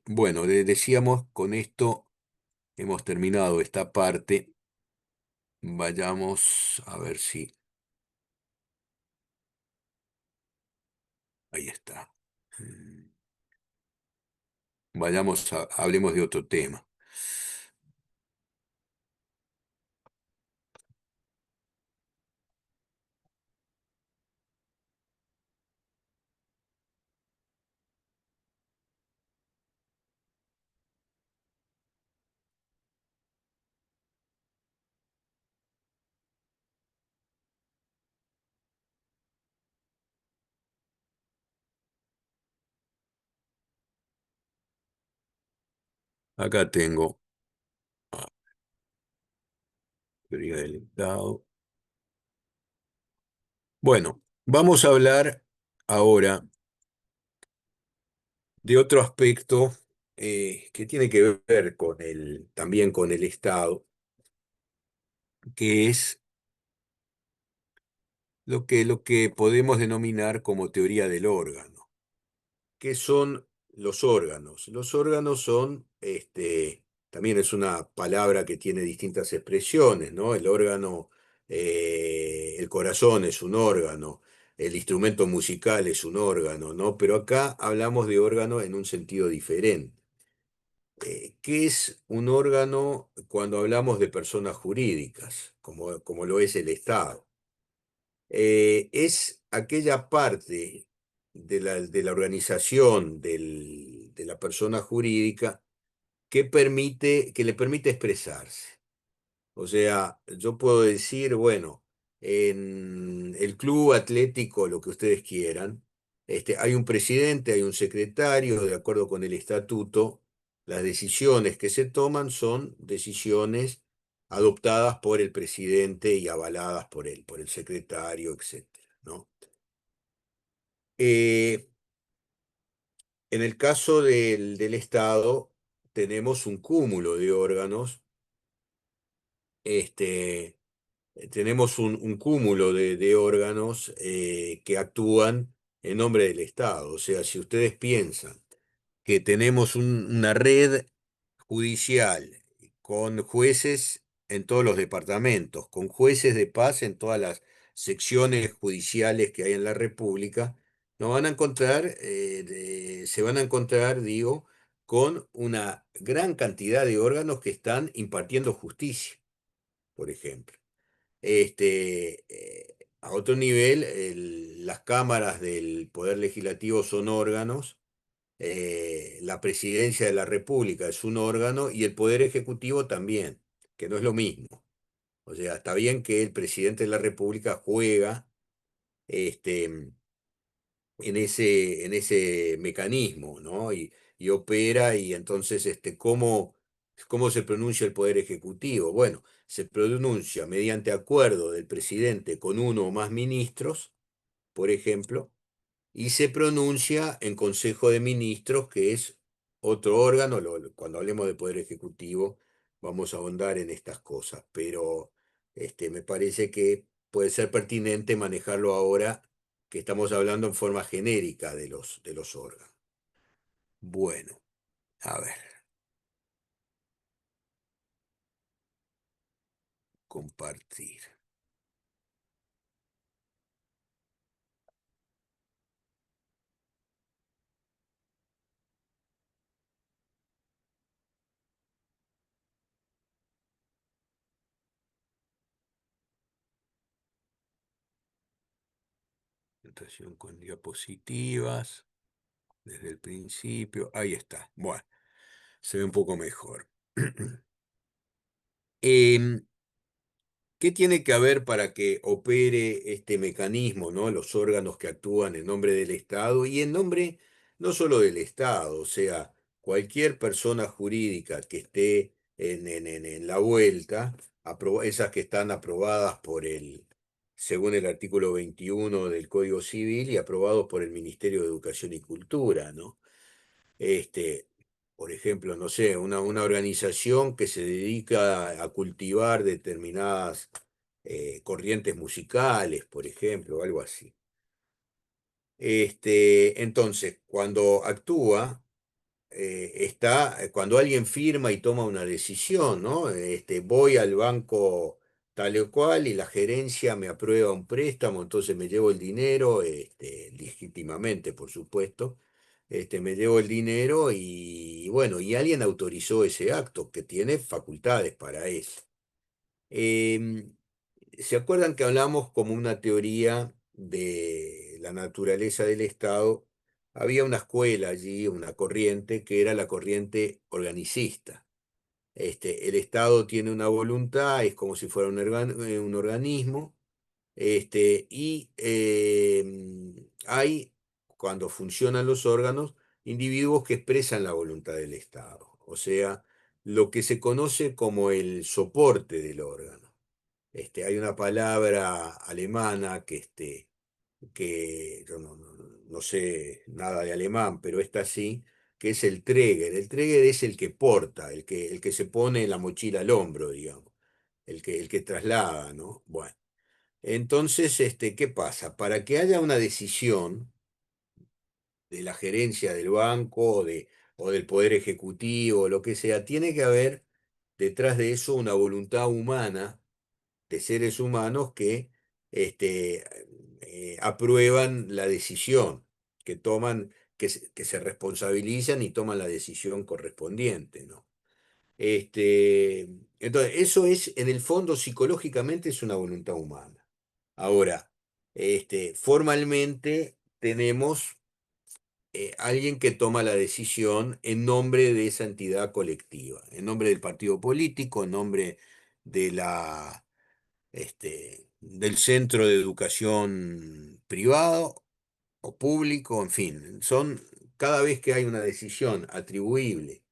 bueno, decíamos, con esto hemos terminado esta parte. Vayamos a ver si ahí está. Mm, hablemos de otro tema. Acá tengo teoría del Estado. Bueno, vamos a hablar ahora de otro aspecto que tiene que ver también con el Estado, que es lo que podemos denominar como teoría del órgano. ¿Qué son los órganos? Los órganos son, también es una palabra que tiene distintas expresiones, ¿no? El órgano, el corazón es un órgano, el instrumento musical es un órgano, ¿no? Pero acá hablamos de órgano en un sentido diferente. ¿Qué es un órgano cuando hablamos de personas jurídicas, como lo es el Estado? Es aquella parte de la organización de la persona jurídica que le permite expresarse. O sea, yo puedo decir, bueno, en el club atlético, lo que ustedes quieran, hay un presidente, hay un secretario, de acuerdo con el estatuto, las decisiones que se toman son decisiones adoptadas por el presidente y avaladas por el secretario, etcétera, ¿no? Eh, en el caso del Estado, tenemos un cúmulo de órganos, este, tenemos un cúmulo de órganos que actúan en nombre del Estado. O sea, si ustedes piensan que tenemos una red judicial, con jueces en todos los departamentos, con jueces de paz en todas las secciones judiciales que hay en la República, nos van a encontrar, se van a encontrar, digo, con una gran cantidad de órganos que están impartiendo justicia, por ejemplo. A otro nivel, las cámaras del Poder Legislativo son órganos, la Presidencia de la República es un órgano y el Poder Ejecutivo también, que no es lo mismo. O sea, está bien que el presidente de la República juega este, en ese mecanismo, ¿no? Y opera, y entonces, ¿cómo se pronuncia el Poder Ejecutivo? Bueno, se pronuncia mediante acuerdo del presidente con uno o más ministros, por ejemplo, y se pronuncia en Consejo de Ministros, que es otro órgano. Cuando hablemos de Poder Ejecutivo, vamos a ahondar en estas cosas, pero me parece que puede ser pertinente manejarlo ahora que estamos hablando en forma genérica de los órganos. Bueno, a ver, compartir. Presentación con diapositivas, desde el principio. Ahí está. Bueno, se ve un poco mejor. Em, ¿Qué tiene que haber para que opere este mecanismo, ¿no? Los órganos que actúan en nombre del Estado y en nombre no solo del Estado, o sea, cualquier persona jurídica que esté en la vuelta, esas que están aprobadas según el artículo 21 del Código Civil y aprobados por el Ministerio de Educación y Cultura, ¿no? Este, por ejemplo, no sé, una organización que se dedica a cultivar determinadas corrientes musicales, por ejemplo, algo así. Entonces, cuando actúa, cuando alguien firma y toma una decisión, ¿no? Voy al banco tal o cual y la gerencia me aprueba un préstamo, entonces me llevo el dinero, legítimamente, por supuesto. Me llevo el dinero y bueno, y alguien autorizó ese acto, que tiene facultades para eso. Em, ¿Se acuerdan que hablamos como una teoría de la naturaleza del Estado? Había una escuela allí, una corriente, que era la corriente organicista. El Estado tiene una voluntad, es como si fuera un organismo, y hay, cuando funcionan los órganos, individuos que expresan la voluntad del Estado, o sea, lo que se conoce como el soporte del órgano. Hay una palabra alemana que yo no sé nada de alemán, pero esta sí, que es el Träger. El Träger es el que porta, el que se pone la mochila al hombro, digamos, el que traslada, ¿no? Bueno, entonces, ¿qué pasa? Para que haya una decisión de la gerencia del banco o del poder ejecutivo, o lo que sea, tiene que haber detrás de eso una voluntad humana de seres humanos que este, aprueban la decisión, que se responsabilizan y toman la decisión correspondiente, ¿no? Entonces, eso es, en el fondo, psicológicamente, es una voluntad humana. Ahora, formalmente tenemos alguien que toma la decisión en nombre de esa entidad colectiva, en nombre del partido político, en nombre de del centro de educación privado o público, en fin, cada vez que hay una decisión atribuible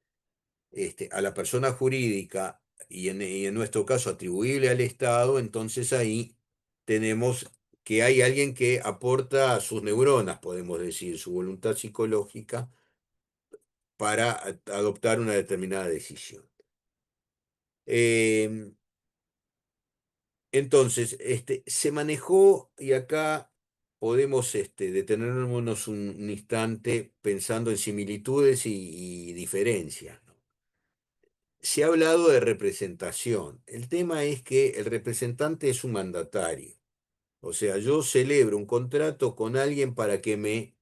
a la persona jurídica y en nuestro caso atribuible al Estado, entonces ahí tenemos que hay alguien que aporta sus neuronas, podemos decir, su voluntad psicológica para adoptar una determinada decisión. Eh, Entonces, se manejó, y acá podemos detenernos un instante pensando en similitudes y diferencias, ¿no? se ha hablado de representación. El tema es que el representante es un mandatario. O sea, yo celebro un contrato con alguien para que me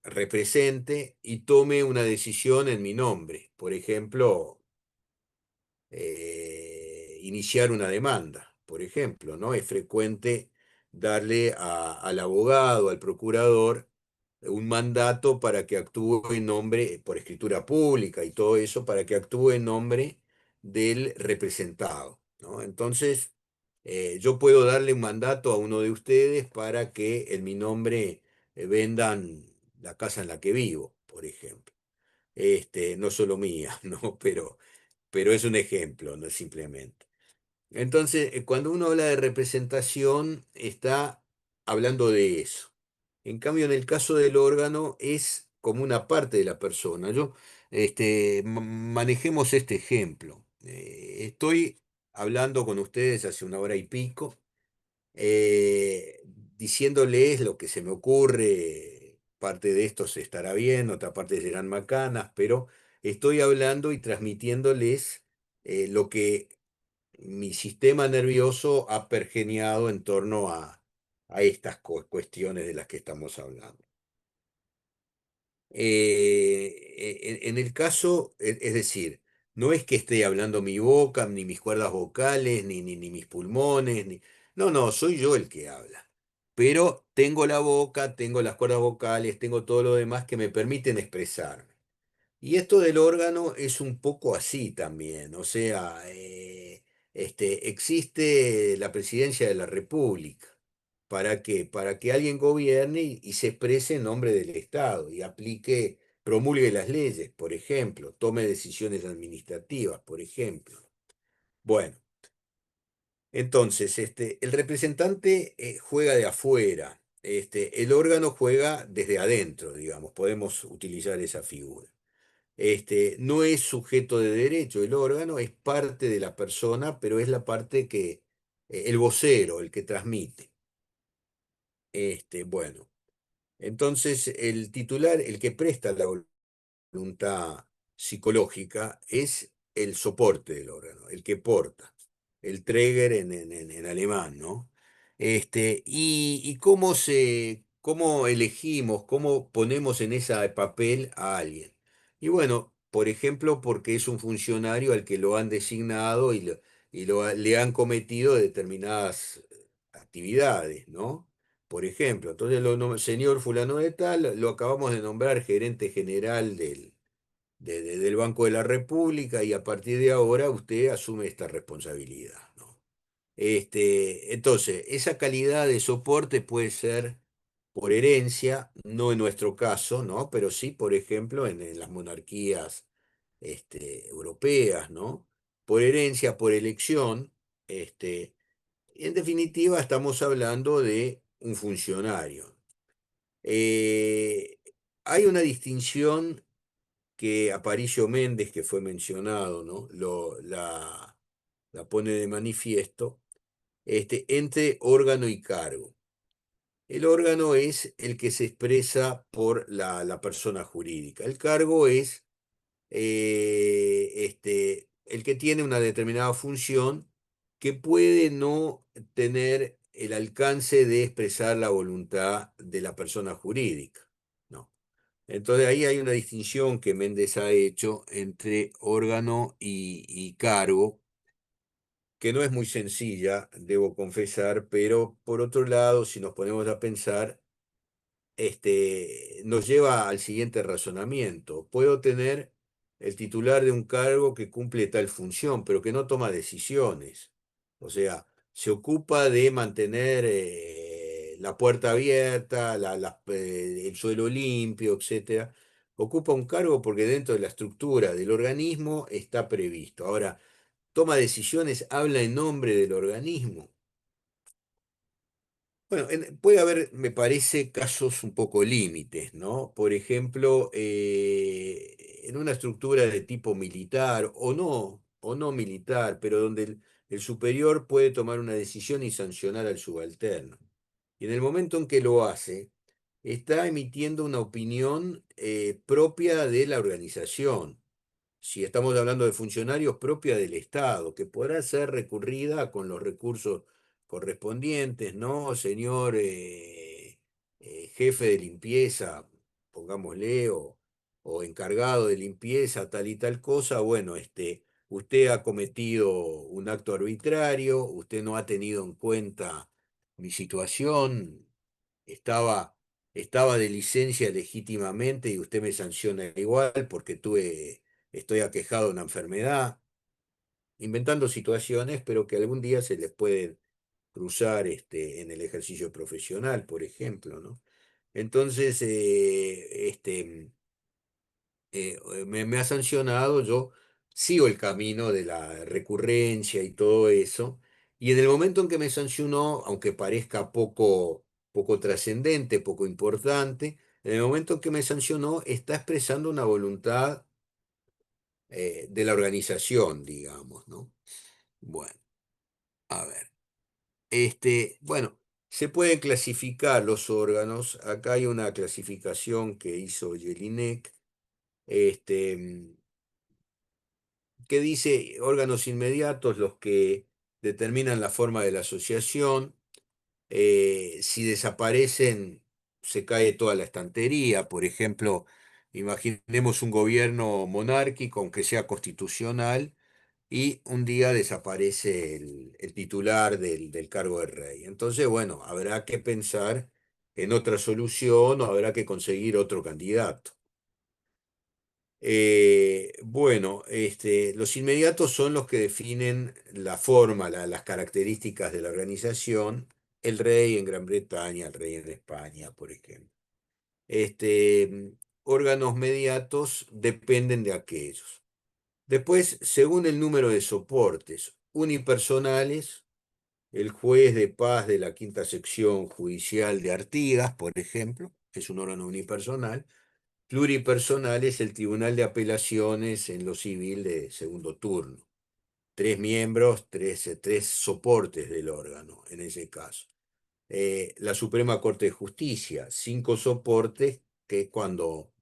represente y tome una decisión en mi nombre. Por ejemplo, iniciar una demanda, por ejemplo, ¿no? Es frecuente darle al abogado, al procurador, un mandato para que actúe en nombre, por escritura pública y todo eso, para que actúe en nombre del representado, ¿no? Entonces, yo puedo darle un mandato a uno de ustedes para que en mi nombre vendan la casa en la que vivo, por ejemplo. No solo mía, ¿no? Pero es un ejemplo, no simplemente. Entonces, cuando uno habla de representación, está hablando de eso. En cambio, en el caso del órgano, es como una parte de la persona. Manejemos este ejemplo. Estoy hablando con ustedes hace una hora y pico, diciéndoles lo que se me ocurre. Parte de esto se estará bien, otra parte serán macanas, pero estoy hablando y transmitiéndoles lo que mi sistema nervioso ha pergeñado en torno a estas cuestiones de las que estamos hablando. En el caso, es decir, no es que esté hablando mi boca, ni mis cuerdas vocales, ni mis pulmones, no, no, soy yo el que habla. Pero tengo la boca, tengo las cuerdas vocales, tengo todo lo demás que me permiten expresarme. Y esto del órgano es un poco así también, o sea, existe la presidencia de la República. ¿Para qué? Para que alguien gobierne y se exprese en nombre del Estado y aplique, promulgue las leyes, por ejemplo, tome decisiones administrativas, por ejemplo. Bueno, entonces, el representante juega de afuera, el órgano juega desde adentro, digamos, podemos utilizar esa figura. No es sujeto de derecho el órgano, es parte de la persona, pero es la parte que, el vocero, el que transmite. Bueno, entonces el titular, el que presta la voluntad psicológica, es el soporte del órgano, el que porta, el Träger en alemán, ¿no? Y cómo elegimos, cómo ponemos en ese papel a alguien. Y bueno, por ejemplo, porque es un funcionario al que lo han designado le han cometido determinadas actividades, ¿no? Por ejemplo, entonces, señor fulano de tal, lo acabamos de nombrar gerente general del Banco de la República y a partir de ahora usted asume esta responsabilidad, ¿no? Entonces, esa calidad de soporte puede ser por herencia, no en nuestro caso, ¿no? Pero sí, por ejemplo, en las monarquías europeas, ¿no? Por herencia, por elección, en definitiva, estamos hablando de un funcionario. Eh, Hay una distinción que Aparicio Méndez, que fue mencionado, ¿no? La pone de manifiesto, entre órgano y cargo. El órgano es el que se expresa por la persona jurídica. El cargo es el que tiene una determinada función que puede no tener el alcance de expresar la voluntad de la persona jurídica, ¿no? Entonces ahí hay una distinción que Méndez ha hecho entre órgano y cargo, que no es muy sencilla, debo confesar, pero por otro lado, si nos ponemos a pensar, nos lleva al siguiente razonamiento. Puedo tener el titular de un cargo que cumple tal función, pero que no toma decisiones. O sea, se ocupa de mantener la puerta abierta, el suelo limpio, etcétera. Ocupa un cargo porque dentro de la estructura del organismo está previsto. Ahora, toma decisiones, habla en nombre del organismo. Bueno, puede haber, me parece, casos un poco límites, ¿no? Por ejemplo, en una estructura de tipo militar o no militar, pero donde el superior puede tomar una decisión y sancionar al subalterno. Y en el momento en que lo hace, está emitiendo una opinión propia de la organización, si estamos hablando de funcionarios, propia del Estado, que podrá ser recurrida con los recursos correspondientes, ¿no? Señor jefe de limpieza, pongámosle, o encargado de limpieza, tal y tal cosa, bueno, usted ha cometido un acto arbitrario, usted no ha tenido en cuenta mi situación, estaba, estaba de licencia legítimamente y usted me sanciona igual porque estoy aquejado de una enfermedad, inventando situaciones, pero que algún día se les pueden cruzar en el ejercicio profesional, por ejemplo, ¿no? Entonces, me ha sancionado, yo sigo el camino de la recurrencia y todo eso, y en el momento en que me sancionó, aunque parezca poco trascendente, poco importante, en el momento en que me sancionó, está expresando una voluntad de la organización, digamos, ¿no? Bueno, a ver, bueno, se pueden clasificar los órganos, acá hay una clasificación que hizo Jelinek, este, que dice órganos inmediatos, los que determinan la forma de la asociación. Si desaparecen, se cae toda la estantería. Por ejemplo, imaginemos un gobierno monárquico, aunque sea constitucional, y un día desaparece el titular del cargo de rey. Entonces, bueno, habrá que pensar en otra solución o habrá que conseguir otro candidato. Bueno, los inmediatos son los que definen la forma, las características de la organización. El rey en Gran Bretaña, el rey en España, por ejemplo. Órganos mediatos dependen de aquellos. Después, según el número de soportes unipersonales, el juez de paz de la quinta sección judicial de Artigas, por ejemplo, es un órgano unipersonal. Pluripersonal es el Tribunal de Apelaciones en lo civil de segundo turno. Tres miembros, tres soportes del órgano, en ese caso. La Suprema Corte de Justicia, cinco soportes que cuando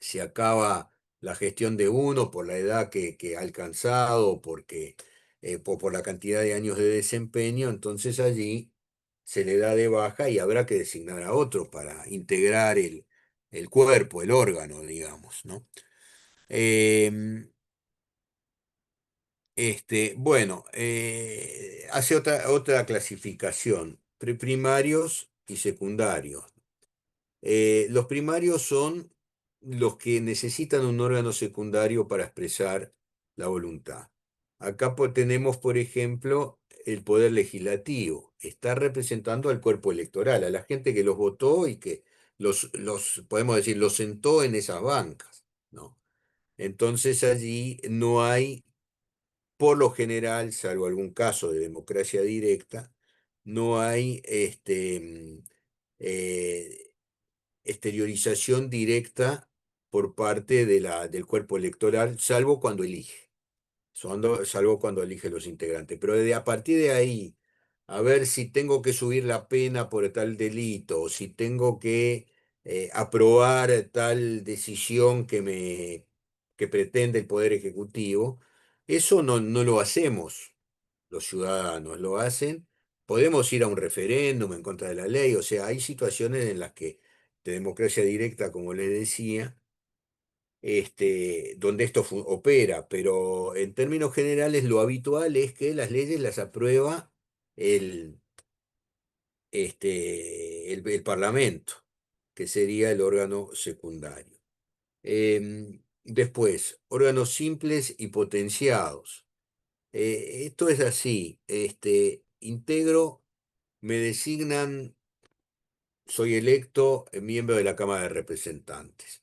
se acaba la gestión de uno por la edad que ha alcanzado, por la cantidad de años de desempeño, entonces allí se le da de baja y habrá que designar a otro para integrar el cuerpo, el órgano, digamos, ¿no? Em, bueno, hace otra clasificación, primarios y secundarios. Los primarios son los que necesitan un órgano secundario para expresar la voluntad. Acá tenemos, por ejemplo, el poder legislativo. Está representando al cuerpo electoral, a la gente que los votó y que podemos decir, los sentó en esas bancas, ¿no? Entonces allí no hay, por lo general, salvo algún caso de democracia directa, no hay eh, exteriorización directa por parte del cuerpo electoral, salvo cuando elige, salvo cuando elige los integrantes. Pero a partir de ahí, a ver si tengo que subir la pena por tal delito, o si tengo que aprobar tal decisión que pretende el Poder Ejecutivo, eso no lo hacemos los ciudadanos, lo hacen. Podemos ir a un referéndum en contra de la ley, o sea, hay situaciones en las que de democracia directa, como les decía, donde esto opera, pero en términos generales lo habitual es que las leyes las aprueba el, el Parlamento, que sería el órgano secundario. Después, órganos simples y potenciados. Esto es así, integro, me designan, soy electo miembro de la Cámara de Representantes.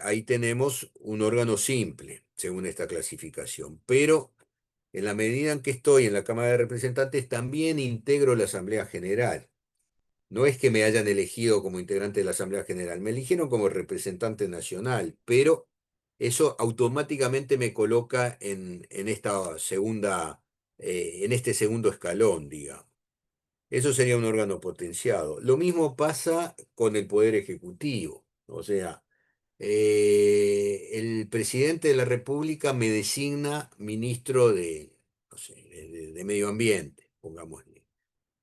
Ahí tenemos un órgano simple, según esta clasificación, pero en la medida en que estoy en la Cámara de Representantes, también integro la Asamblea General. No es que me hayan elegido como integrante de la Asamblea General, me eligieron como representante nacional, pero eso automáticamente me coloca en esta en este segundo escalón, digamos. Eso sería un órgano potenciado. Lo mismo pasa con el Poder Ejecutivo. O sea, El presidente de la República me designa ministro de, no sé, de Medio Ambiente, pongámosle.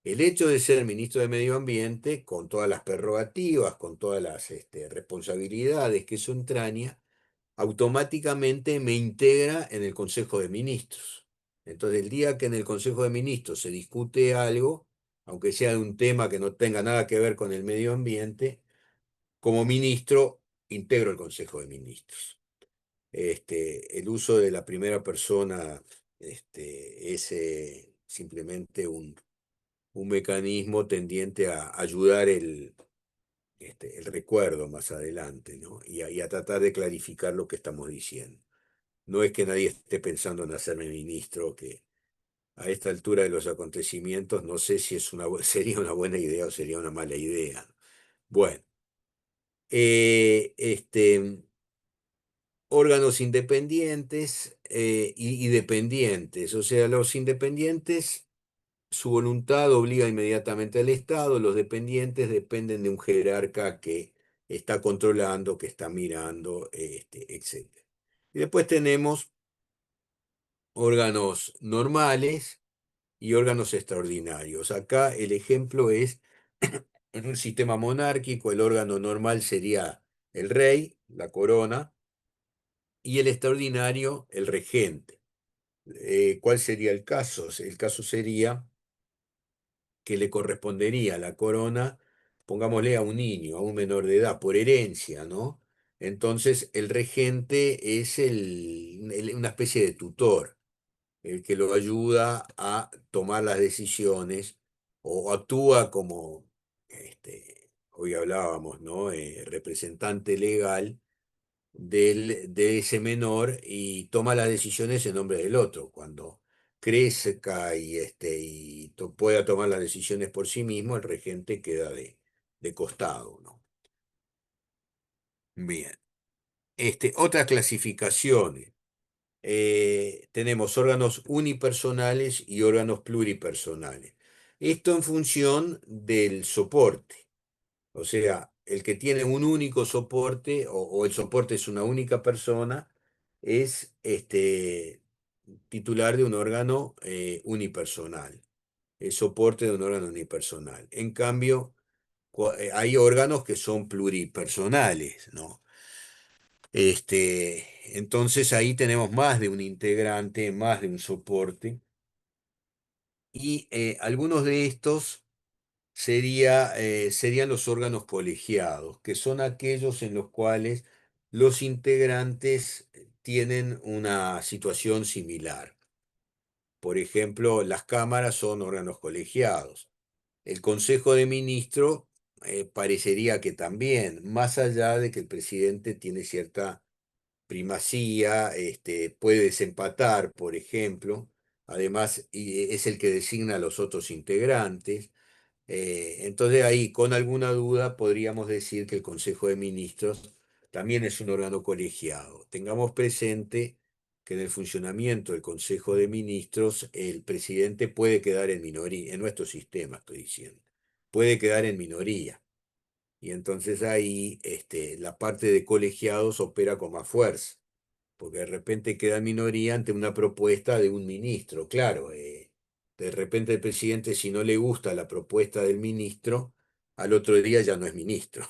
El hecho de ser ministro de Medio Ambiente, con todas las prerrogativas, con todas las responsabilidades que eso entraña, automáticamente me integra en el Consejo de Ministros. Entonces, el día que en el Consejo de Ministros se discute algo, aunque sea de un tema que no tenga nada que ver con el medio ambiente, como ministro integro el Consejo de Ministros. El uso de la primera persona es simplemente un mecanismo tendiente a ayudar el recuerdo más adelante, ¿no? Y a tratar de clarificar lo que estamos diciendo. No es que nadie esté pensando en hacerme ministro, que a esta altura de los acontecimientos no sé si sería una buena idea o sería una mala idea. Bueno, eh, este, órganos independientes y dependientes. O sea, los independientes, su voluntad obliga inmediatamente al Estado, los dependientes dependen de un jerarca que está controlando, que está mirando, etc. Y después tenemos órganos normales y órganos extraordinarios. Acá el ejemplo es, en un sistema monárquico, el órgano normal sería el rey, la corona, y el extraordinario, el regente. ¿Cuál sería el caso? El caso sería que le correspondería la corona, pongámosle a un niño, a un menor de edad, por herencia, ¿no? Entonces el regente es una especie de tutor, el que lo ayuda a tomar las decisiones o actúa como, hoy hablábamos, ¿no? Representante legal de ese menor y toma las decisiones en nombre del otro. Cuando crezca y pueda tomar las decisiones por sí mismo, el regente queda de costado, ¿no? Bien. Otras clasificaciones. Tenemos órganos unipersonales y órganos pluripersonales. Esto en función del soporte. O sea, el que tiene un único soporte o el soporte es una única persona, es titular de un órgano unipersonal, el soporte de un órgano unipersonal. En cambio, hay órganos que son pluripersonales, ¿no? Entonces ahí tenemos más de un integrante, más de un soporte, y algunos de estos serían los órganos colegiados, que son aquellos en los cuales los integrantes tienen una situación similar. Por ejemplo, las cámaras son órganos colegiados. El Consejo de Ministros parecería que también, más allá de que el presidente tiene cierta primacía, puede desempatar, por ejemplo. Además, es el que designa a los otros integrantes. Entonces ahí, con alguna duda, podríamos decir que el Consejo de Ministros también es un órgano colegiado. Tengamos presente que en el funcionamiento del Consejo de Ministros el presidente puede quedar en minoría, en nuestro sistema estoy diciendo, puede quedar en minoría. Y entonces ahí la parte de colegiados opera con más fuerza, porque de repente queda en minoría ante una propuesta de un ministro. Claro, de repente el presidente, si no le gusta la propuesta del ministro, al otro día ya no es ministro,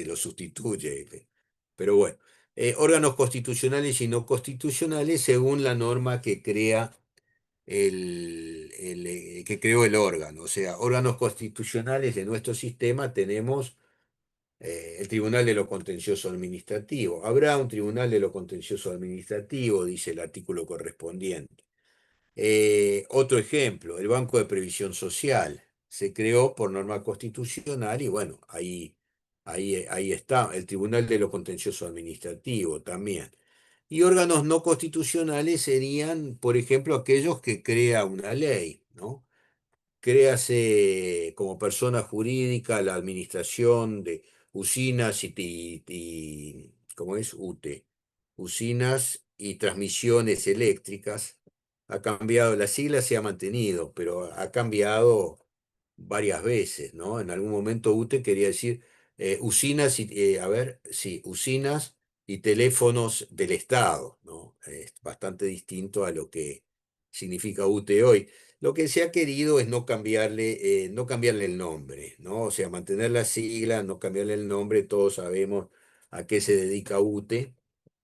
lo sustituye. Pero bueno, órganos constitucionales y no constitucionales según la norma que crea que creó el órgano. O sea, órganos constitucionales de nuestro sistema tenemos el Tribunal de lo Contencioso Administrativo. Habrá un Tribunal de lo Contencioso Administrativo, dice el artículo correspondiente. Otro ejemplo, el Banco de Previsión Social. Se creó por norma constitucional y bueno, ahí está. El Tribunal de lo Contencioso Administrativo también. Y órganos no constitucionales serían, por ejemplo, aquellos que crea una ley, ¿no? Créase como persona jurídica la administración de usinas ¿cómo es? UTE, usinas y transmisiones eléctricas. Ha cambiado, la sigla se ha mantenido, pero ha cambiado varias veces, ¿no? En algún momento UTE quería decir usinas, a ver, sí, usinas y teléfonos del Estado, ¿no? Es bastante distinto a lo que significa UTE hoy. Lo que se ha querido es no cambiarle el nombre, ¿no? O sea, mantener la sigla, no cambiarle el nombre, todos sabemos a qué se dedica UTE,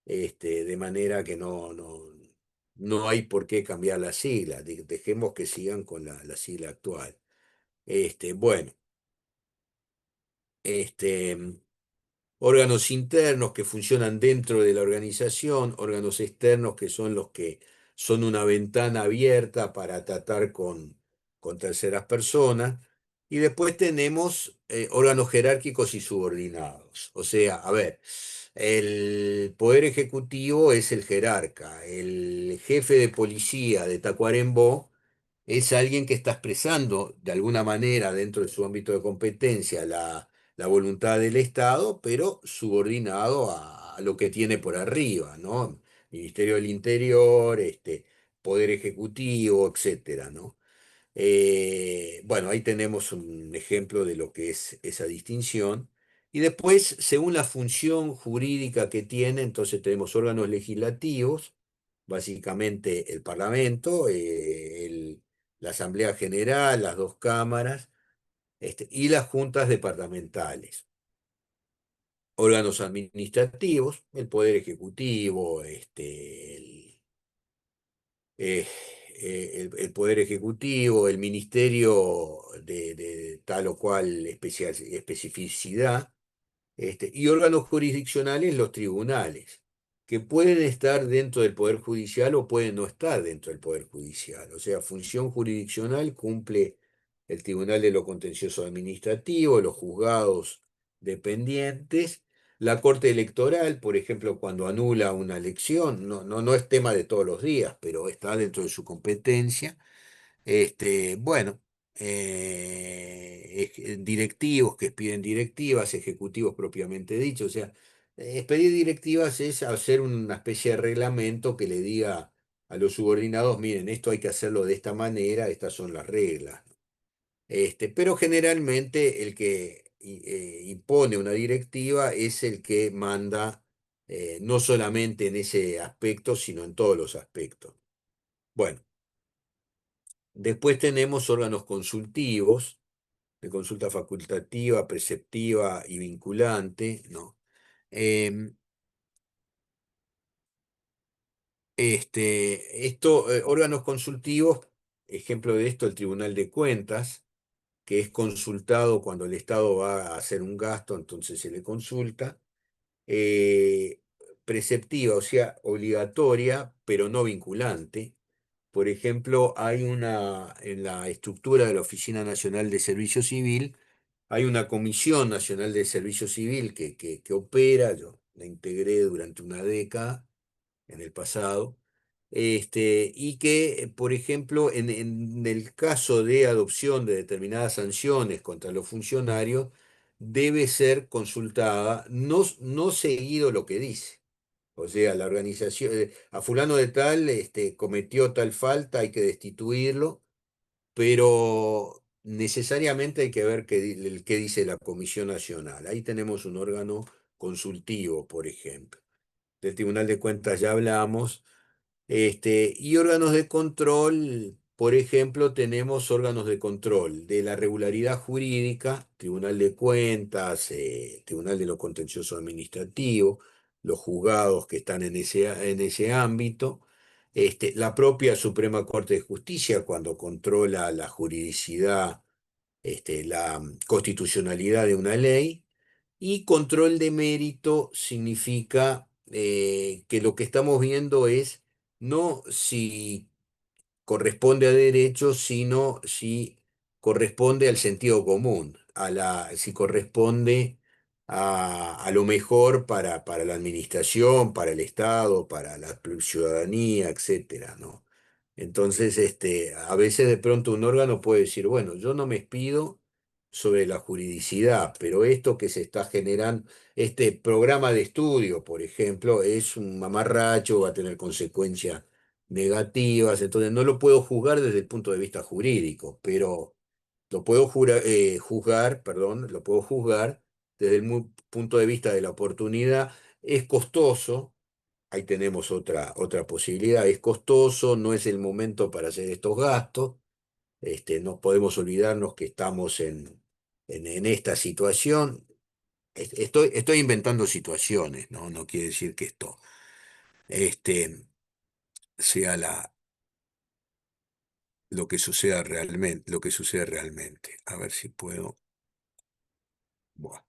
de manera que no hay por qué cambiar la sigla, dejemos que sigan con la sigla actual. Bueno, este, órganos internos que funcionan dentro de la organización, órganos externos que son los que son una ventana abierta para tratar con terceras personas. Y después tenemos órganos jerárquicos y subordinados. O sea, a ver, el Poder Ejecutivo es el jerarca, el jefe de policía de Tacuarembó es alguien que está expresando de alguna manera dentro de su ámbito de competencia la voluntad del Estado, pero subordinado a lo que tiene por arriba, ¿no? Ministerio del Interior, Poder Ejecutivo, etcétera, ¿no? Bueno, ahí tenemos un ejemplo de lo que es esa distinción. Y después, según la función jurídica que tiene, entonces tenemos órganos legislativos, básicamente el Parlamento, la Asamblea General, las dos cámaras, y las juntas departamentales. Órganos administrativos, el Poder Ejecutivo, eh, el Poder Ejecutivo, el Ministerio de tal o cual especificidad, y órganos jurisdiccionales, los tribunales, que pueden estar dentro del Poder Judicial o pueden no estar dentro del Poder Judicial. O sea, función jurisdiccional cumple el Tribunal de lo Contencioso Administrativo, los juzgados dependientes, la Corte Electoral, por ejemplo, cuando anula una elección, no es tema de todos los días, pero está dentro de su competencia. Bueno, directivos que piden directivas, ejecutivos propiamente dicho, o sea, expedir directivas es hacer una especie de reglamento que le diga a los subordinados, miren, esto hay que hacerlo de esta manera, estas son las reglas. Pero generalmente el que impone una directiva es el que manda no solamente en ese aspecto, sino en todos los aspectos. Bueno. Después tenemos órganos consultivos, de consulta facultativa, preceptiva y vinculante, ¿no? Em, órganos consultivos, ejemplo de esto, el Tribunal de Cuentas, que es consultado cuando el Estado va a hacer un gasto, entonces se le consulta. Eh, Preceptiva, o sea, obligatoria, pero no vinculante. Por ejemplo, en la estructura de la Oficina Nacional de Servicio Civil, hay una Comisión Nacional de Servicio Civil que opera, yo la integré durante una década en el pasado, y que, por ejemplo, en el caso de adopción de determinadas sanciones contra los funcionarios, debe ser consultada, no seguido lo que dice. O sea, la organización, a fulano de tal, cometió tal falta, hay que destituirlo, pero necesariamente hay que ver qué dice la Comisión Nacional. Ahí tenemos un órgano consultivo, por ejemplo. Del Tribunal de Cuentas ya hablamos. Y órganos de control, por ejemplo, tenemos órganos de control de la regularidad jurídica, Tribunal de Cuentas, Tribunal de lo Contencioso Administrativo, los juzgados que están en ese ámbito, la propia Suprema Corte de Justicia cuando controla la juridicidad, la constitucionalidad de una ley, y control de mérito significa que lo que estamos viendo es no si corresponde a derecho, sino si corresponde al sentido común, si corresponde a lo mejor para la administración, para el Estado, para la ciudadanía, etcétera, ¿no? Entonces, a veces de pronto un órgano puede decir, bueno, yo no me expido sobre la juridicidad, pero esto que se está generando, este programa de estudio, por ejemplo, es un mamarracho, va a tener consecuencias negativas, entonces no lo puedo juzgar desde el punto de vista jurídico, pero lo puedo juzgar, perdón, lo puedo juzgar desde el punto de vista de la oportunidad Es costoso, ahí tenemos otra posibilidad, es costoso, no es el momento para hacer estos gastos. No podemos olvidarnos que estamos en esta situación. Estoy inventando situaciones, ¿no? No quiere decir que esto este, sea lo que sucede realmente. A ver si puedo. Buah.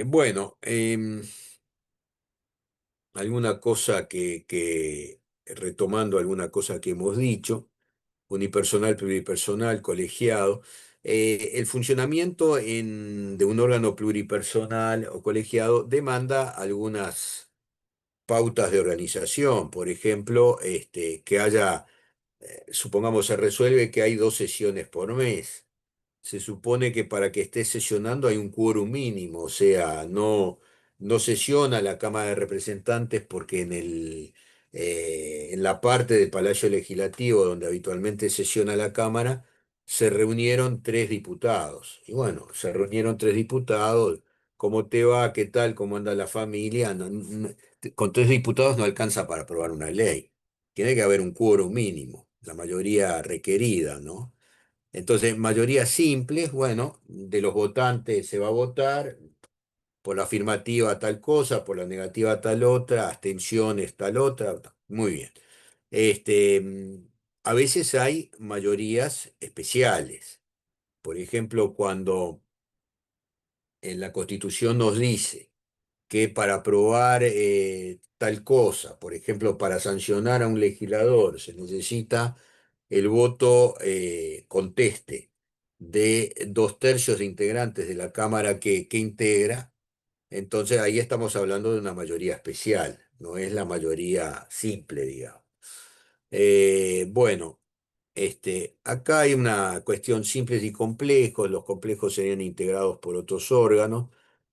Bueno, alguna cosa retomando alguna cosa que hemos dicho, unipersonal, pluripersonal, colegiado. El funcionamiento de un órgano pluripersonal o colegiado demanda algunas pautas de organización. Por ejemplo, que haya, supongamos, se resuelve que hay 2 sesiones por mes. Se supone que para que esté sesionando hay un quórum mínimo, o sea, no sesiona la Cámara de Representantes porque en la parte del Palacio Legislativo donde habitualmente sesiona la Cámara se reunieron 3 diputados. Y bueno, se reunieron 3 diputados. ¿Cómo te va? ¿Qué tal? ¿Cómo anda la familia? Con 3 diputados no alcanza para aprobar una ley. Tiene que haber un quórum mínimo, la mayoría requerida, ¿no? Entonces, mayoría simple, bueno, de los votantes se va a votar por la afirmativa tal cosa, por la negativa tal otra, abstenciones tal otra. Muy bien. Este, mm, a veces hay mayorías especiales. Por ejemplo, cuando en la Constitución nos dice que para aprobar tal cosa, por ejemplo, para sancionar a un legislador, se necesita el voto conteste de 2/3 de integrantes de la Cámara que integra. Entonces ahí estamos hablando de una mayoría especial, no es la mayoría simple, digamos. Bueno, acá hay una cuestión simples y complejos, los complejos serían integrados por otros órganos.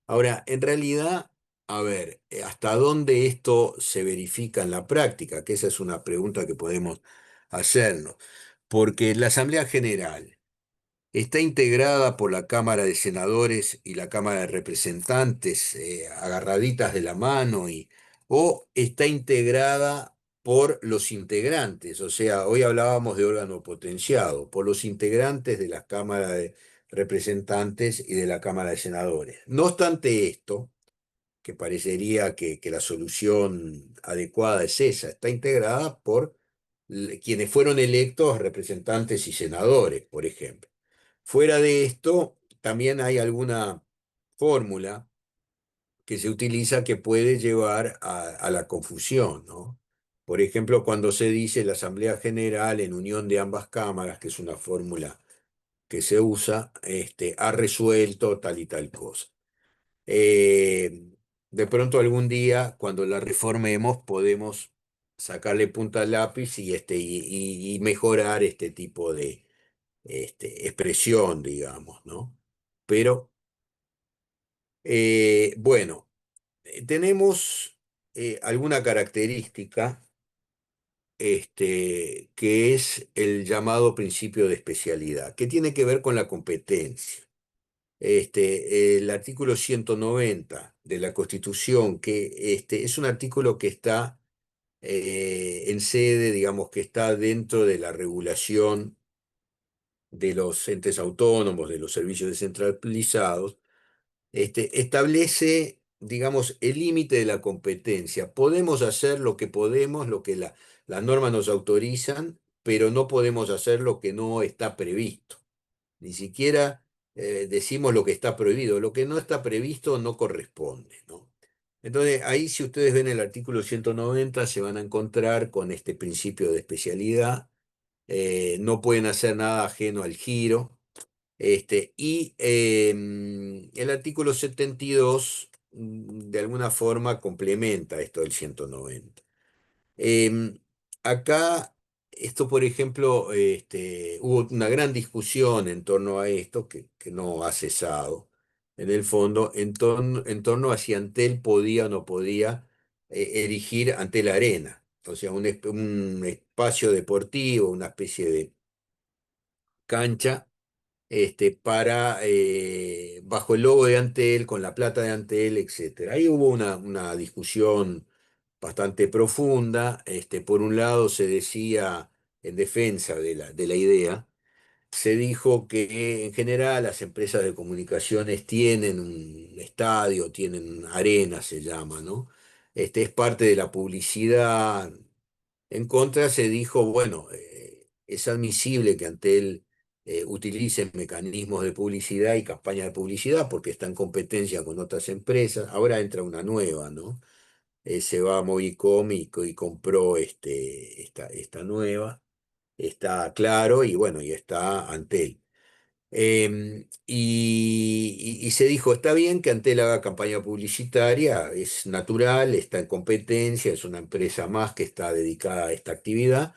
Ahora, en realidad, a ver, ¿hasta dónde esto se verifica en la práctica? Que esa es una pregunta que podemos hacernos. Porque la Asamblea General está integrada por la Cámara de Senadores y la Cámara de Representantes, agarraditas de la mano, o está integrada por los integrantes, o sea, hoy hablábamos de órgano potenciado, por los integrantes de la Cámara de Representantes y de la Cámara de Senadores. No obstante esto, que parecería que la solución adecuada es esa, está integrada por quienes fueron electos representantes y senadores, por ejemplo. Fuera de esto, también hay alguna fórmula que se utiliza que puede llevar a la confusión, ¿no? Por ejemplo, cuando se dice la Asamblea General en unión de ambas cámaras, que es una fórmula que se usa, ha resuelto tal y tal cosa. Eh, de pronto algún día, cuando la reformemos, podemos sacarle punta al lápiz y mejorar este tipo de expresión, digamos, ¿no? Pero, bueno, tenemos alguna característica que es el llamado principio de especialidad, que tiene que ver con la competencia. El artículo 190 de la Constitución, que es un artículo que está en sede, digamos, que está dentro de la regulación de los entes autónomos, de los servicios descentralizados, establece, digamos, el límite de la competencia. Podemos hacer lo que podemos, lo que las normas nos autorizan, pero no podemos hacer lo que no está previsto. Ni siquiera decimos lo que está prohibido. Lo que no está previsto no corresponde, ¿no? Entonces, ahí si ustedes ven el artículo 190, se van a encontrar con este principio de especialidad. No pueden hacer nada ajeno al giro. El artículo 72 de alguna forma complementa esto del 190. Em, Acá, esto por ejemplo, hubo una gran discusión en torno a esto que no ha cesado, en el fondo, en torno a si Antel podía o no podía erigir Antel Arena, o sea, un espacio deportivo, una especie de cancha bajo el logo de Antel, con la plata de Antel, etcétera. Ahí hubo una discusión bastante profunda. Por un lado se decía, en defensa de la idea, se dijo que en general las empresas de comunicaciones tienen un estadio, tienen arena, se llama, ¿no? Es parte de la publicidad. En contra se dijo, bueno, es admisible que Antel utilice mecanismos de publicidad y campañas de publicidad porque está en competencia con otras empresas. Ahora entra una nueva, ¿no? Se va a Movicom y compró esta nueva. Está Claro y bueno, y está Antel. Y se dijo, está bien que Antel haga campaña publicitaria, es natural, está en competencia, es una empresa más que está dedicada a esta actividad,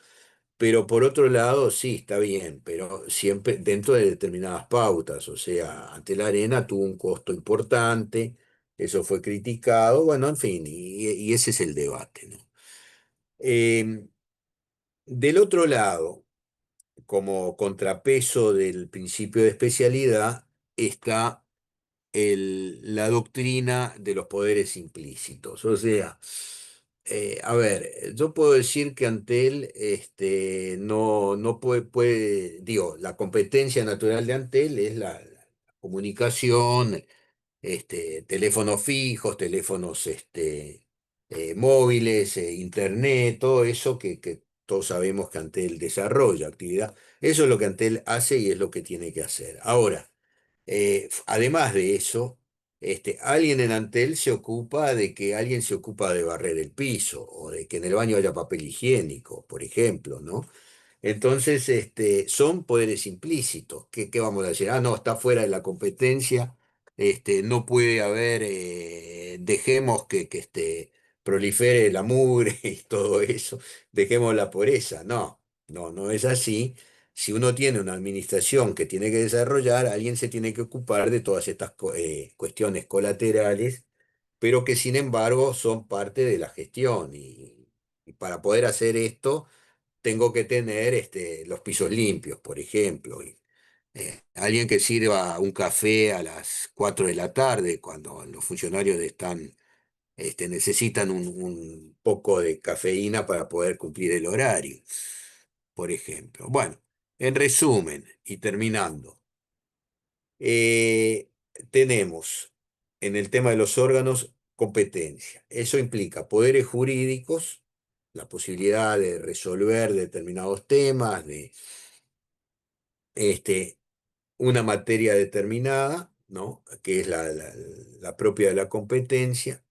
pero por otro lado, sí, está bien, pero siempre dentro de determinadas pautas, o sea, Antel Arena tuvo un costo importante, eso fue criticado, bueno, en fin, y ese es el debate, ¿no? Em, del otro lado, como contrapeso del principio de especialidad, está la doctrina de los poderes implícitos. O sea, a ver, yo puedo decir que Antel no digo, la competencia natural de Antel es la comunicación, teléfonos fijos, teléfonos móviles, internet, todo eso que todos sabemos que Antel desarrolla actividad. Eso es lo que Antel hace y es lo que tiene que hacer. Ahora, además de eso, alguien en Antel alguien se ocupa de barrer el piso o de que en el baño haya papel higiénico, por ejemplo, ¿no? Entonces, son poderes implícitos. ¿Qué vamos a decir? Ah, no, está fuera de la competencia, no puede haber, dejemos que prolifere la mugre y todo eso, dejémosla por esa. No, no es así. Si uno tiene una administración que tiene que desarrollar, alguien se tiene que ocupar de todas estas cuestiones colaterales, pero que sin embargo son parte de la gestión. Y para poder hacer esto tengo que tener los pisos limpios, por ejemplo. Alguien que sirva un café a las 4 de la tarde, cuando los funcionarios necesitan un poco de cafeína para poder cumplir el horario, por ejemplo. Bueno, en resumen y terminando, eh, tenemos en el tema de los órganos competencia. Eso implica poderes jurídicos, la posibilidad de resolver determinados temas, de este, una materia determinada, ¿no? Que es la propia de la competencia,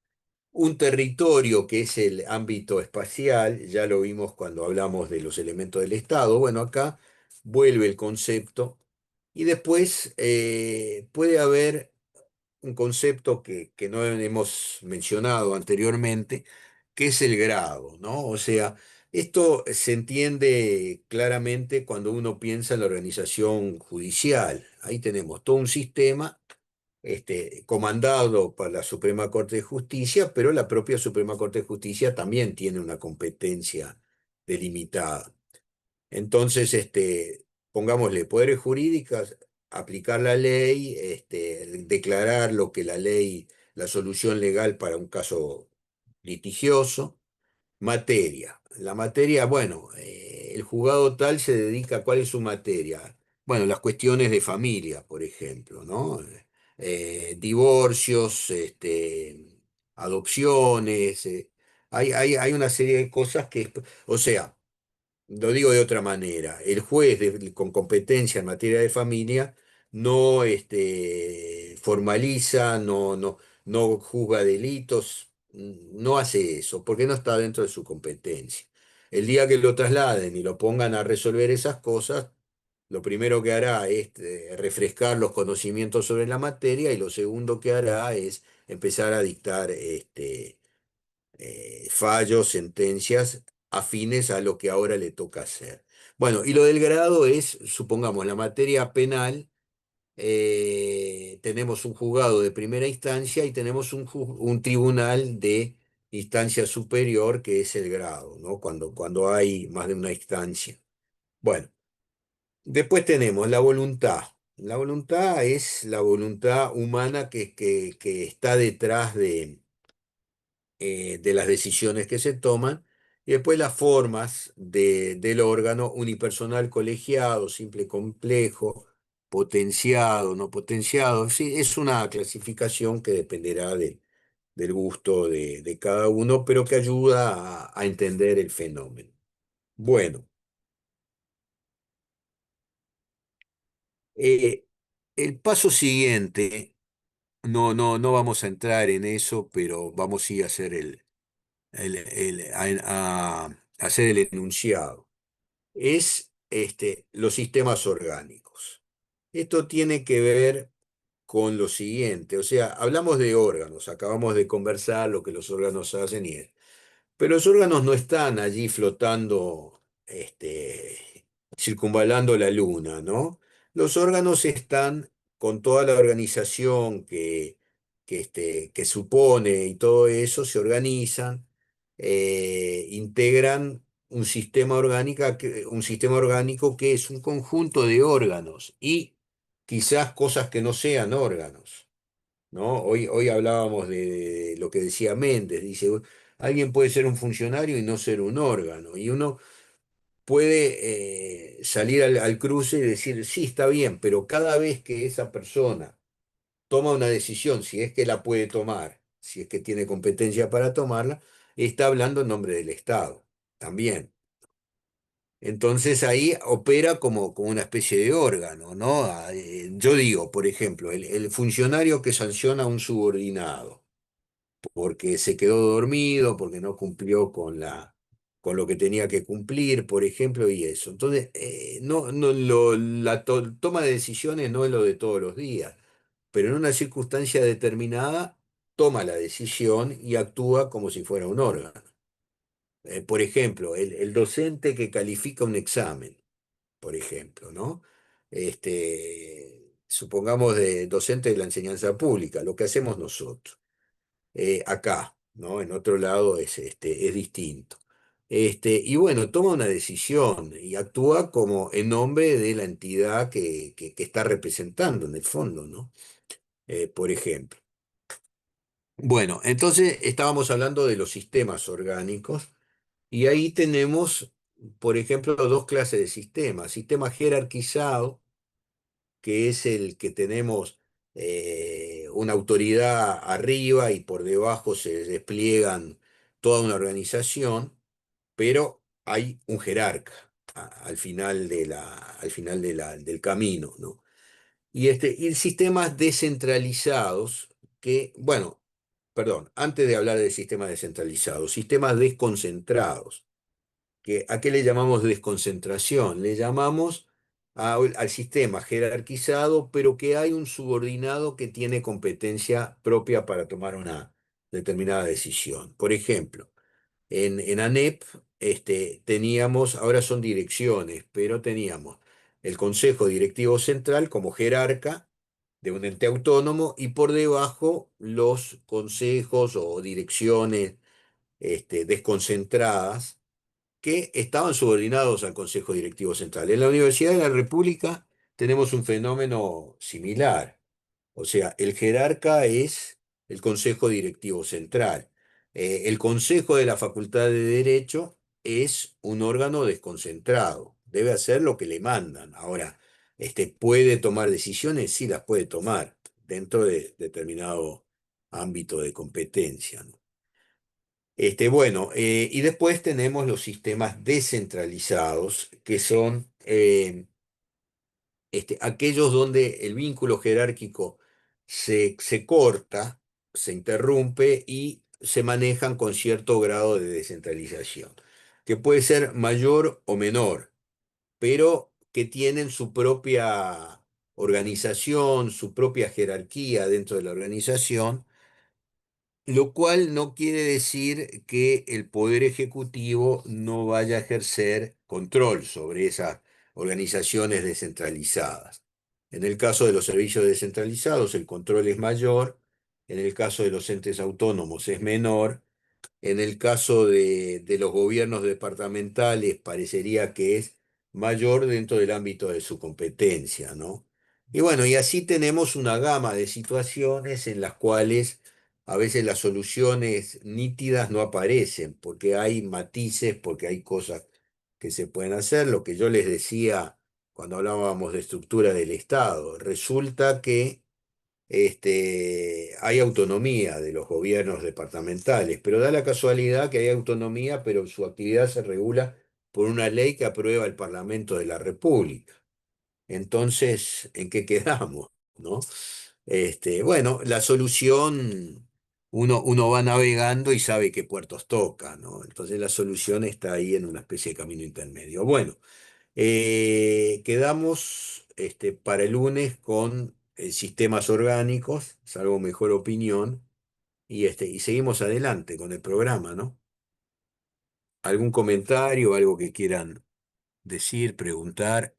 un territorio que es el ámbito espacial, ya lo vimos cuando hablamos de los elementos del Estado, bueno, acá vuelve el concepto y después puede haber un concepto que no hemos mencionado anteriormente, que es el grado, ¿no? O sea, esto se entiende claramente cuando uno piensa en la organización judicial. Ahí tenemos todo un sistema comandado por la Suprema Corte de Justicia, pero la propia Suprema Corte de Justicia también tiene una competencia delimitada. Entonces, pongámosle poderes jurídicos, aplicar la ley, declarar lo que la ley, la solución legal para un caso litigioso. Materia. La materia, bueno, el juzgado tal se dedica a cuál es su materia. Bueno, las cuestiones de familia, por ejemplo, ¿no? Divorcios, adopciones, hay una serie de cosas o sea, lo digo de otra manera, el juez con competencia en materia de familia no formaliza, no juzga delitos, no hace eso, porque no está dentro de su competencia. El día que lo trasladen y lo pongan a resolver esas cosas, lo primero que hará es refrescar los conocimientos sobre la materia y lo segundo que hará es empezar a dictar fallos, sentencias afines a lo que ahora le toca hacer. Bueno, y lo del grado es, supongamos, la materia penal, tenemos un juzgado de primera instancia y tenemos un tribunal de instancia superior que es el grado, ¿no? Cuando hay más de una instancia. Bueno, después tenemos la voluntad. La voluntad es la voluntad humana que está detrás de las decisiones que se toman, y después las formas del órgano unipersonal, colegiado, simple, complejo, potenciado, no potenciado. Sí, es una clasificación que dependerá del gusto de cada uno, pero que ayuda a entender el fenómeno. Bueno, eh, el paso siguiente, no vamos a entrar en eso, pero vamos sí a hacer a hacer el enunciado. Es los sistemas orgánicos. Esto tiene que ver con lo siguiente, o sea, hablamos de órganos, acabamos de conversar lo que los órganos hacen pero los órganos no están allí flotando, circunvalando la luna, ¿no? Los órganos están con toda la organización que supone y todo eso, se organizan, integran un sistema orgánico que es un conjunto de órganos y quizás cosas que no sean órganos. ¿No? Hoy hablábamos de lo que decía Méndez, dice, alguien puede ser un funcionario y no ser un órgano, y uno puede salir al cruce y decir, sí, está bien, pero cada vez que esa persona toma una decisión, si es que la puede tomar, si es que tiene competencia para tomarla, está hablando en nombre del Estado, también. Entonces ahí opera como una especie de órgano, ¿no? Yo digo, por ejemplo, el funcionario que sanciona a un subordinado porque se quedó dormido, porque no cumplió con lo que tenía que cumplir, por ejemplo, y eso. Entonces, la toma de decisiones no es lo de todos los días, pero en una circunstancia determinada toma la decisión y actúa como si fuera un órgano. Por ejemplo, el docente que califica un examen, por ejemplo, ¿no? Supongamos de docente de la enseñanza pública, lo que hacemos nosotros acá, ¿no? En otro lado es distinto. Y bueno, toma una decisión y actúa como en nombre de la entidad que está representando en el fondo, ¿no? Por ejemplo. Bueno, entonces estábamos hablando de los sistemas orgánicos y ahí tenemos, por ejemplo, dos clases de sistemas. Sistema jerarquizado, que es el que tenemos una autoridad arriba y por debajo se despliegan toda una organización, pero hay un jerarca al final del camino, ¿no? Y sistemas descentralizados que, bueno, perdón, antes de hablar de sistemas descentralizados, sistemas desconcentrados ¿a qué le llamamos desconcentración? Le llamamos al sistema jerarquizado, pero que hay un subordinado que tiene competencia propia para tomar una determinada decisión. Por ejemplo, en ANEP teníamos, ahora son direcciones, pero teníamos el Consejo Directivo Central como jerarca de un ente autónomo y por debajo los consejos o direcciones desconcentradas que estaban subordinados al Consejo Directivo Central. En la Universidad de la República tenemos un fenómeno similar. O sea, el jerarca es el Consejo Directivo Central. El Consejo de la Facultad de Derecho es un órgano desconcentrado. Debe hacer lo que le mandan. Ahora, ¿puede tomar decisiones? Sí, las puede tomar dentro de determinado ámbito de competencia, ¿no? Bueno, y después tenemos los sistemas descentralizados, que son aquellos donde el vínculo jerárquico se corta, se interrumpe y se manejan con cierto grado de descentralización, que puede ser mayor o menor, pero que tienen su propia organización, su propia jerarquía dentro de la organización, lo cual no quiere decir que el Poder Ejecutivo no vaya a ejercer control sobre esas organizaciones descentralizadas. En el caso de los servicios descentralizados, el control es mayor, en el caso de los entes autónomos es menor, en el caso de los gobiernos departamentales parecería que es mayor dentro del ámbito de su competencia, ¿no? Y bueno, y así tenemos una gama de situaciones en las cuales a veces las soluciones nítidas no aparecen, porque hay matices, porque hay cosas que se pueden hacer. Lo que yo les decía cuando hablábamos de estructura del Estado, resulta que hay autonomía de los gobiernos departamentales, pero da la casualidad que hay autonomía, pero su actividad se regula por una ley que aprueba el Parlamento de la República. Entonces, ¿en qué quedamos? ¿No? Bueno, la solución, uno va navegando y sabe qué puertos toca, ¿no? Entonces la solución está ahí en una especie de camino intermedio. Bueno, quedamos para el lunes con sistemas orgánicos, salvo mejor opinión, y seguimos adelante con el programa, ¿no? ¿Algún comentario, algo que quieran decir, preguntar?